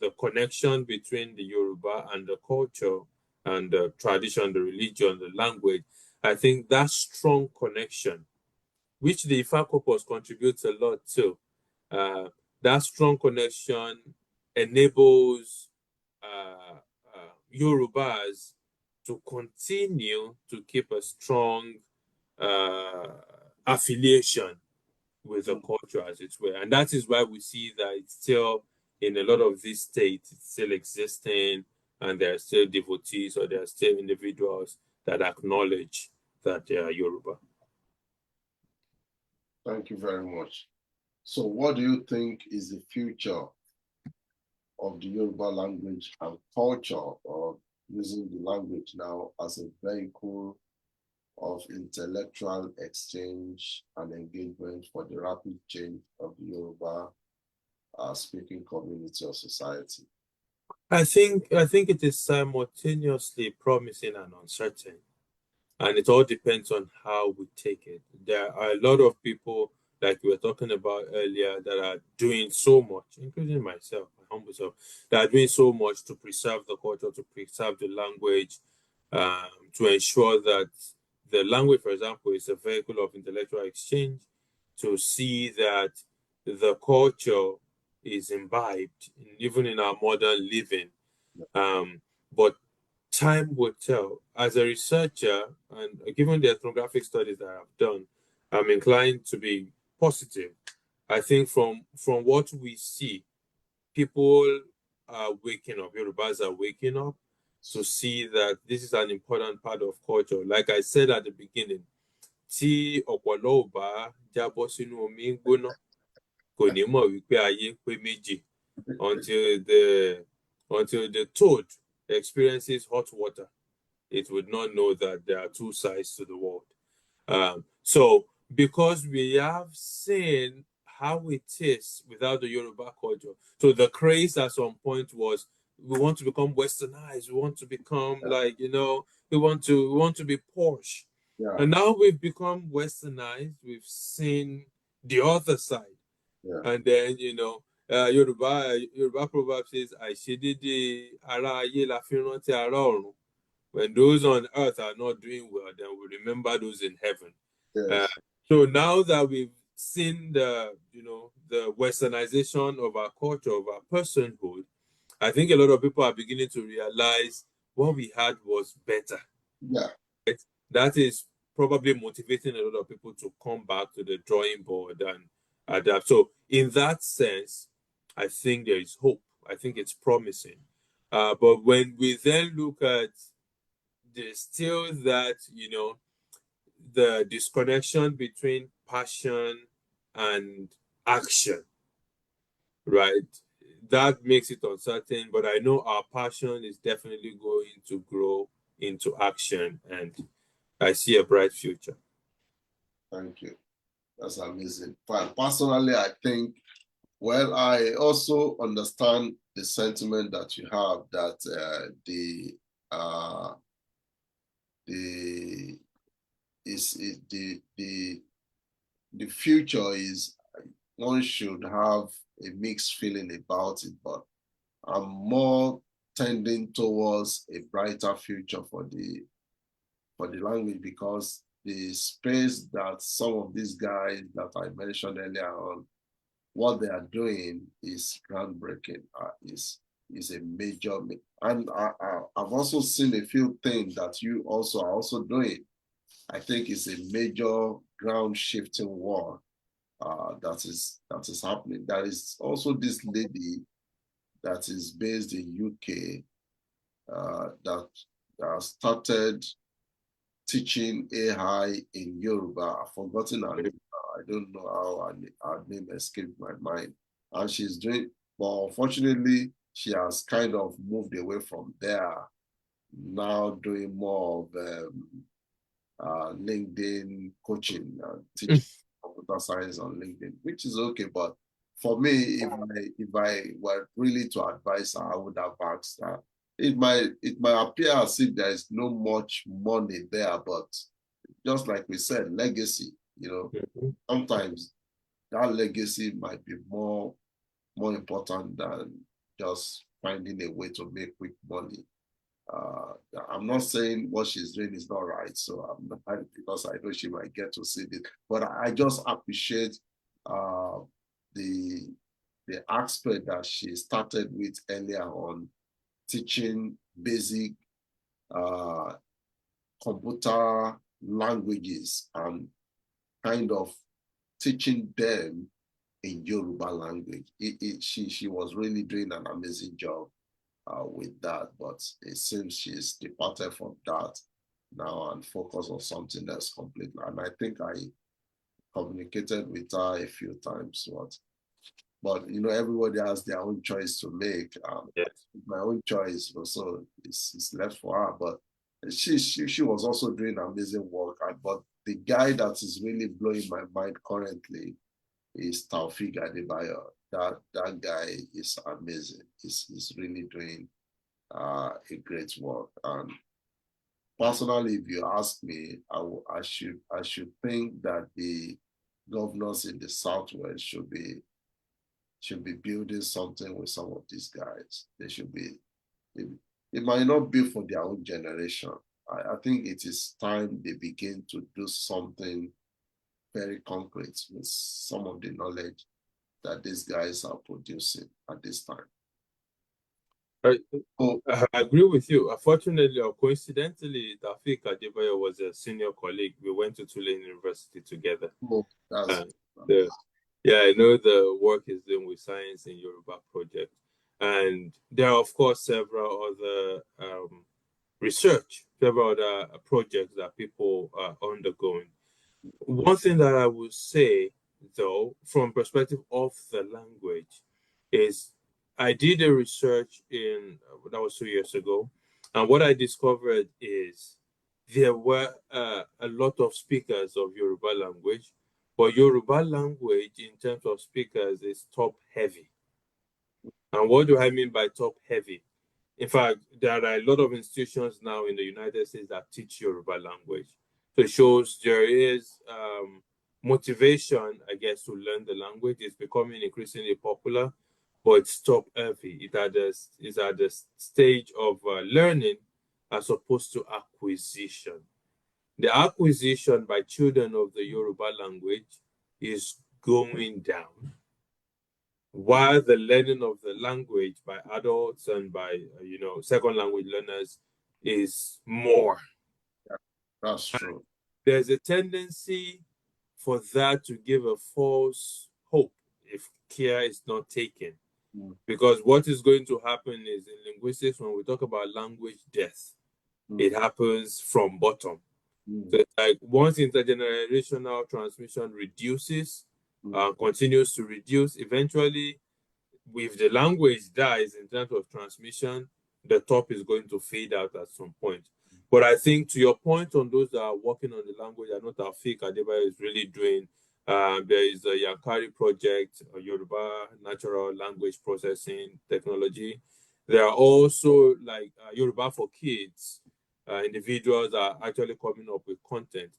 the connection between the Yoruba and the culture and the tradition, the religion, the language, I think that strong connection, which the Ifa corpus contributes a lot to, that strong connection enables Yorubas to continue to keep a strong affiliation with the culture, as it were. And that is why we see that it's still, in a lot of these states, it's still existing, and there are still devotees or there are still individuals that acknowledge that they are Yoruba. Thank you very much. So what do you think is the future of the Yoruba language and culture, or using the language now as a vehicle of intellectual exchange and engagement for the rapid change of the Yoruba speaking community or society? I think it is simultaneously promising and uncertain, and it all depends on how we take it. There are a lot of people, like we were talking about earlier, that are doing so much, including myself, my humble self, that are doing so much to preserve the culture, to preserve the language, to ensure that the language, for example, is a vehicle of intellectual exchange, to see that the culture is imbibed, even in our modern living. But time will tell. As a researcher, and given the ethnographic studies that I've done, I'm inclined to be positive. I think from what we see, people are waking up, Yorubas are waking up to see that this is an important part of culture. Like I said at the beginning, tí ọ̀pọ̀lọ́ ò bá jábọ́ sínú omi gbóná, kò ní mọ̀ wípé ayé pé méjì until the toad experiences hot water. It would not know that there are two sides to the world. So because we have seen how it is without the Yoruba culture, so the craze at some point was we want to become westernized, we want to become like, we want to be posh. Yeah. And now we've become westernized, we've seen the other side. Yeah. And then, Yoruba proverb says, àìṣedéédé ará ayé la fi rántí ará ọ̀run. When those on earth are not doing well, then we remember those in heaven. Yes. So now that we've seen the westernization of our culture, of our personhood, I think a lot of people are beginning to realize what we had was better. Yeah. Right? That is probably motivating a lot of people to come back to the drawing board and adapt. So in that sense, I think there is hope. I think it's promising. But when we then look at there's still that, the disconnection between passion and action, right? That makes it uncertain, but I know our passion is definitely going to grow into action, and I see a bright future. Thank you. That's amazing. But personally, I think, well, I also understand the sentiment that you have that the future is, one should have a mixed feeling about it, but I'm more tending towards a brighter future for the language, because the space that some of these guys that I mentioned earlier on, what they are doing is groundbreaking. Is a major, and I've also seen a few things that you also are also doing. I think it's a major ground shifting war that is happening. There is also this lady that is based in UK that started teaching AI in Yoruba. I've forgotten her name. I don't know how her name escaped my mind. And she's doing, but unfortunately, she has kind of moved away from there, now doing more of LinkedIn coaching, teaching computer science on LinkedIn, which is okay. But for me, if I were really to advise her, I would have asked her. It might appear as if there is no much money there, but just like we said, legacy. Sometimes that legacy might be more important than just finding a way to make quick money. I'm not saying what she's doing is not right, so I'm not, because I know she might get to see it. But I just appreciate the aspect that she started with earlier on, teaching basic computer languages and kind of teaching them in Yoruba language. She was really doing an amazing job with that, but it seems she's departed from that now and focused on something else completely. And I think I communicated with her a few times. But everybody has their own choice to make. Yes. My own choice also is left for her. But she was also doing amazing work. But the guy that is really blowing my mind currently is Taufik Adebayo. That guy is amazing. He's really doing a great work. And personally, if you ask me, I should think that the governors in the Southwest should be building something with some of these guys. They should be. It might not be for their own generation. I think it is time they begin to do something very concrete with some of the knowledge that these guys are producing at this time. I agree with you. Unfortunately or coincidentally, Taufik Adebayo was a senior colleague. We went to Tulane University together. Oh, yeah, I know the work he's doing with Science in Yoruba project. And there are, of course, several other several other projects that people are undergoing. One thing that I would say, though, from perspective of the language, is I did a research that was 2 years ago, and what I discovered is there were a lot of speakers of Yoruba language, but Yoruba language in terms of speakers is top heavy. And what do I mean by top heavy? In fact, there are a lot of institutions now in the United States that teach Yoruba language. So it shows there is motivation, I guess, to learn the language. It's becoming increasingly popular, but it's top heavy. It's at the stage of learning as opposed to acquisition. The acquisition by children of the Yoruba language is going down, while the learning of the language by adults and by second language learners is more. That's true. There's a tendency for that to give a false hope if care is not taken. Because what is going to happen is in linguistics, when we talk about language death, it happens from bottom. So it's like once intergenerational transmission reduces, continues to reduce, eventually, if the language dies in terms of transmission, the top is going to fade out at some point. But I think to your point on those that are working on the language, I know Taufik Adebayo is really doing. There is a Yankari project, a Yoruba natural language processing technology. There are also like Yoruba for kids. Individuals are actually coming up with content.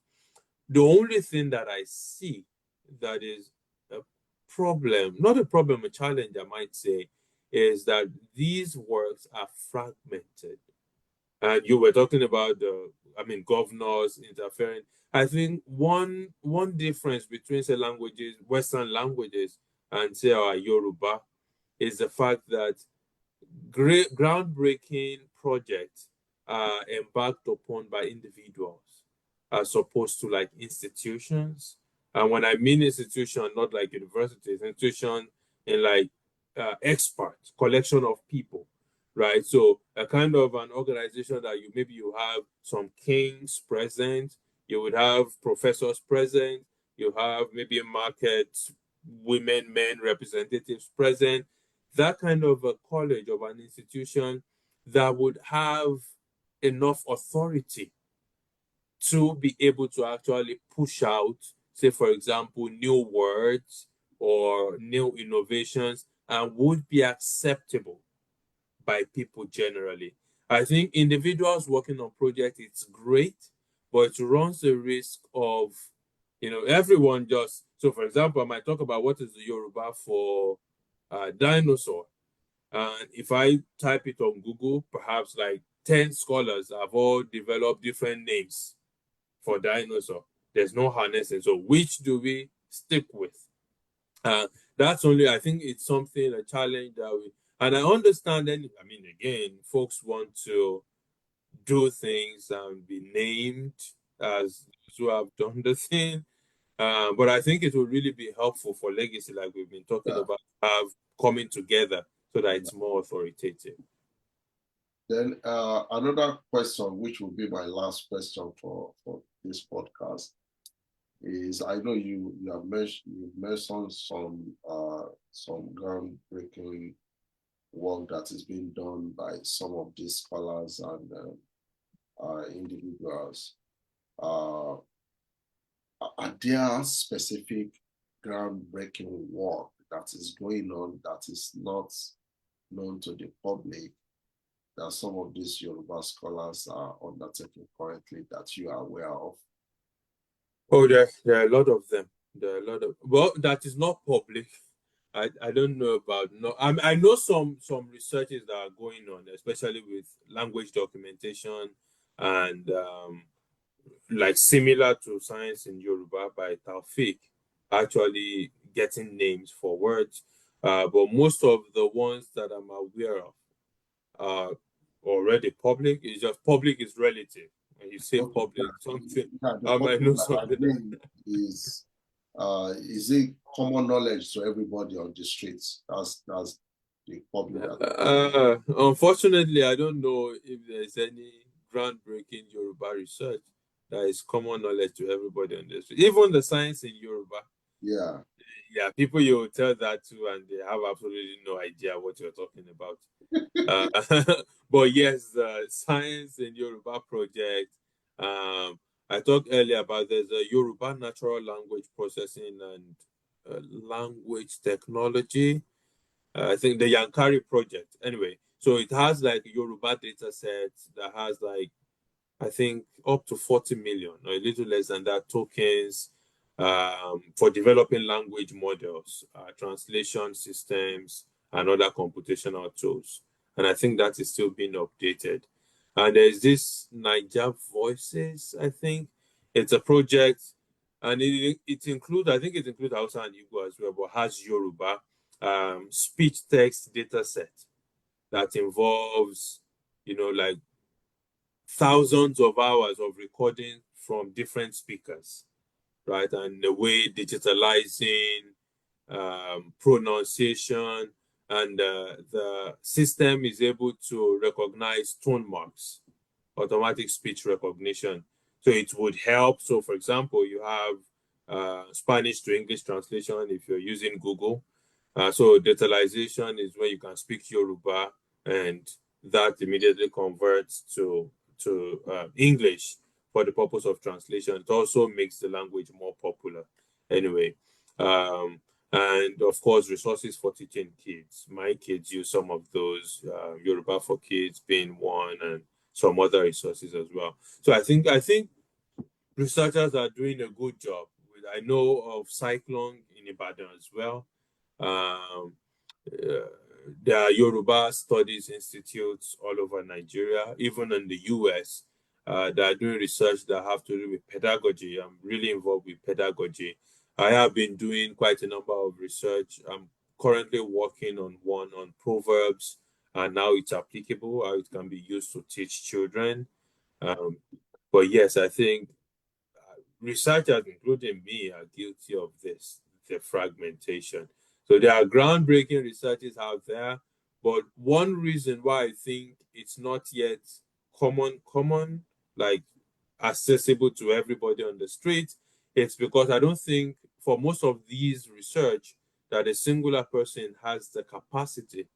The only thing that I see that is a problem, not a problem, a challenge, I might say, is that these works are fragmented. And you were talking about the governors interfering. I think one difference between, say, languages, Western languages, and say our Yoruba, is the fact that great groundbreaking projects are embarked upon by individuals as opposed to like institutions. And when I mean institution, not like universities, institution in like expert collection of people, right? So a kind of an organization that you have some kings present, you would have professors present, you have maybe market women, men representatives present, that kind of a college of an institution that would have enough authority to be able to actually push out, say, for example, new words or new innovations, and would be acceptable by people generally. I think individuals working on projects, it's great, but it runs the risk of, everyone just, so for example, I might talk about what is the Yoruba for dinosaur. And if I type it on Google, perhaps like 10 scholars have all developed different names for dinosaur. There's no harnessing. So which do we stick with? That's only, I think it's something, a challenge that and I understand, again, folks want to do things and be named as those who have done the thing. But I think it will really be helpful for legacy, like we've been talking about, have coming together so that it's more authoritative. Then another question, which will be my last question for this podcast, is I know you have mentioned some groundbreaking work that is being done by some of these scholars and individuals. Are there specific groundbreaking work that is going on that is not known to the public that some of these Yoruba scholars are undertaking currently that you are aware of? Oh, there are a lot of them. There are a lot of, well, that is not public. I don't know about, no, I know some researches that are going on, especially with language documentation and like similar to Science in Yoruba by Taufik, actually getting names for words. But most of the ones that I'm aware of are already public. It's just public is relative. When you say public, something, I might know something. Is it common knowledge to everybody on the streets? That's the public. Unfortunately, I don't know if there's any groundbreaking Yoruba research that is common knowledge to everybody on the street. Even the Science in Yoruba. Yeah. Yeah, people you will tell that to, and they have absolutely no idea what you're talking about. But yes, the Science in Yoruba project. I talked earlier about there's a Yoruba natural language processing and language technology. I think the Yankari project. Anyway, so it has like Yoruba data sets that has like, I think, up to 40 million or a little less than that tokens for developing language models, translation systems, and other computational tools. And I think that is still being updated. And there's this Niger Voices, I think. It's a project, and it includes, I think it includes Hausa and Igbo as well, but has Yoruba speech text data set that involves, like thousands of hours of recording from different speakers, right? And the way digitalizing pronunciation, and the system is able to recognize tone marks, automatic speech recognition. So it would help. So, for example, you have Spanish to English translation if you're using Google. So digitalization is where you can speak Yoruba, and that immediately converts to English for the purpose of translation. It also makes the language more popular. Anyway, and of course, resources for teaching kids. My kids use some of those, Yoruba for Kids being one, and some other resources as well. So I think researchers are doing a good job. I know of Cyclone in Ibadan as well. There are Yoruba studies institutes all over Nigeria, even in the US. that are doing research that have to do with pedagogy. I'm really involved with pedagogy. I have been doing quite a number of research. I'm currently working on one on Proverbs and how it's applicable, how it can be used to teach children. But yes, I think researchers, including me, are guilty of this, the fragmentation. So there are groundbreaking researches out there, but one reason why I think it's not yet common, like accessible to everybody on the street, it's because I don't think for most of these research that a singular person has the capacity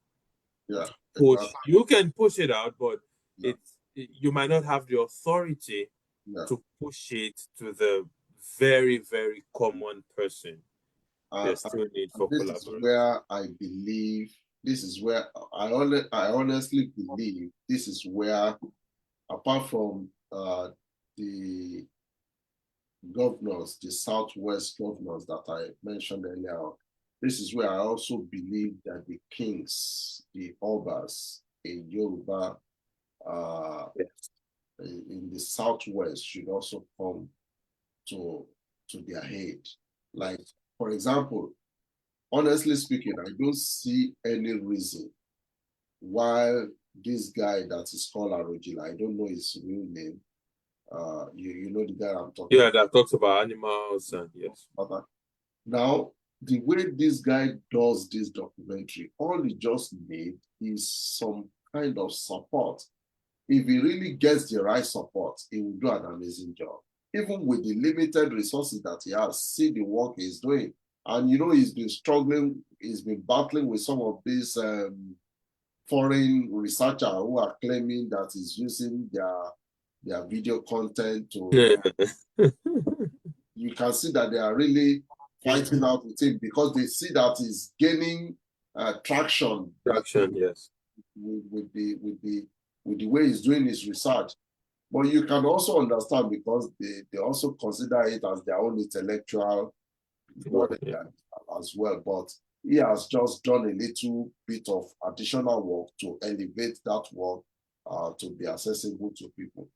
Yeah, to push. exactly. You can push it out, but Yeah, you might not have the authority yeah. to push it to the very, very common person. Uh, There's still need and for this is collaboration. where I believe, this is where I honestly believe this is where, apart from the governors, the Southwest governors that I mentioned earlier, this is where I also believe that the kings, the Obas in Yoruba, uh, Yes. in the Southwest should also come to, to their aid. Like, for example, honestly speaking, I don't see any reason why this guy that is called Arojila, I don't know his real name. You know the guy I'm talking Yeah, that talks about animals and yes. about. Now, the way this guy does this documentary, all he just need is some kind of support. If he really gets the right support, he will do an amazing job. Even with the limited resources that he has, see the work he's doing. And you know, he's been struggling, he's been battling with some of these foreign researchers who are claiming that he's using their video content to, you can see that they are really fighting out with him because they see that he's gaining traction Traction, yes. with the way he's doing his research. But you can also understand because they also consider it as their own intellectual knowledge Yeah. as well. But he has just done a little bit of additional work to elevate that work to be accessible to people.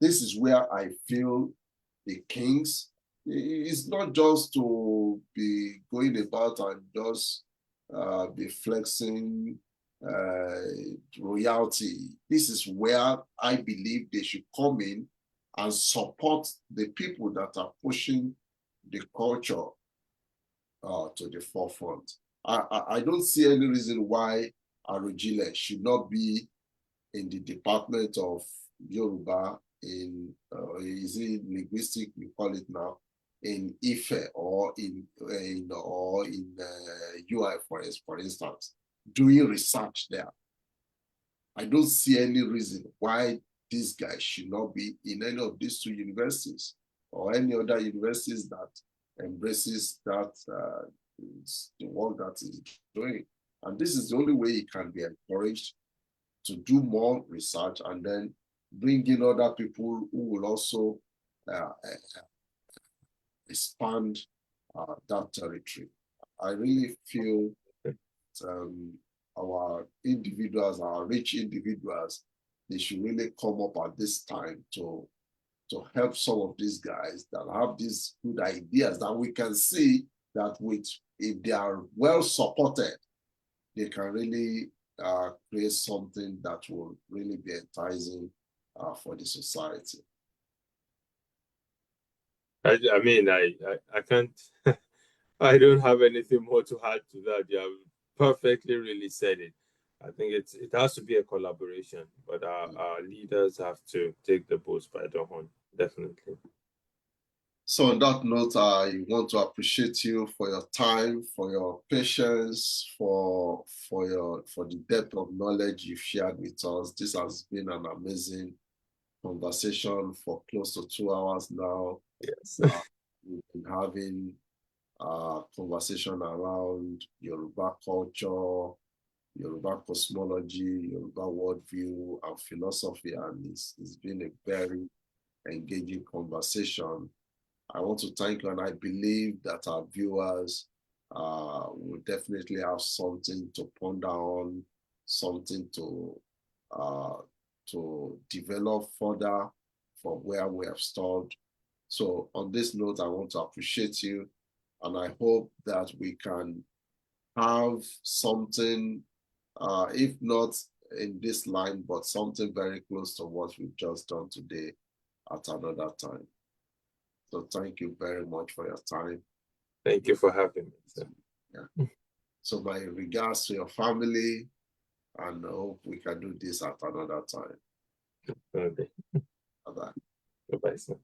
This is where I feel the kings, it's not just to be going about and just be flexing royalty. This is where I believe they should come in and support the people that are pushing the culture to the forefront. I don't see any reason why Arojile should not be in the Department of Yoruba in, is it linguistic, we call it now, in Ife or in UI, for instance, doing research there. I don't see any reason why this guy should not be in any of these two universities or any other universities that embraces that the work that he's doing. And this is the only way he can be encouraged to do more research and then bring in other people who will also expand that territory. I really feel our individuals, our rich individuals, they should really come up at this time to help some of these guys that have these good ideas that we can see that if they are well supported, they can really create something that will really be enticing for the society. I mean, I can't, I don't have anything more to add to that. You have perfectly really said it. I think it has to be a collaboration, but our leaders have to take the bulls by the horn, definitely. So on that note, I want to appreciate you for your time, for your patience, for the depth of knowledge you've shared with us. This has been an amazing conversation for close to 2 hours now. Yes. We've been having a conversation around Yoruba culture, Yoruba cosmology, Yoruba worldview, and philosophy, and it's been a very engaging conversation. I want to thank you, and I believe that our viewers will definitely have something to ponder on, something to develop further from where we have stalled. So on this note, I want to appreciate you, and I hope that we can have something, if not in this line, but something very close to what we've just done today at another time. So thank you very much for your time. Thank you for having me, sir. Yeah. So my regards to your family, and I hope we can do this at another time. Okay. Bye-bye. Bye-bye, sir.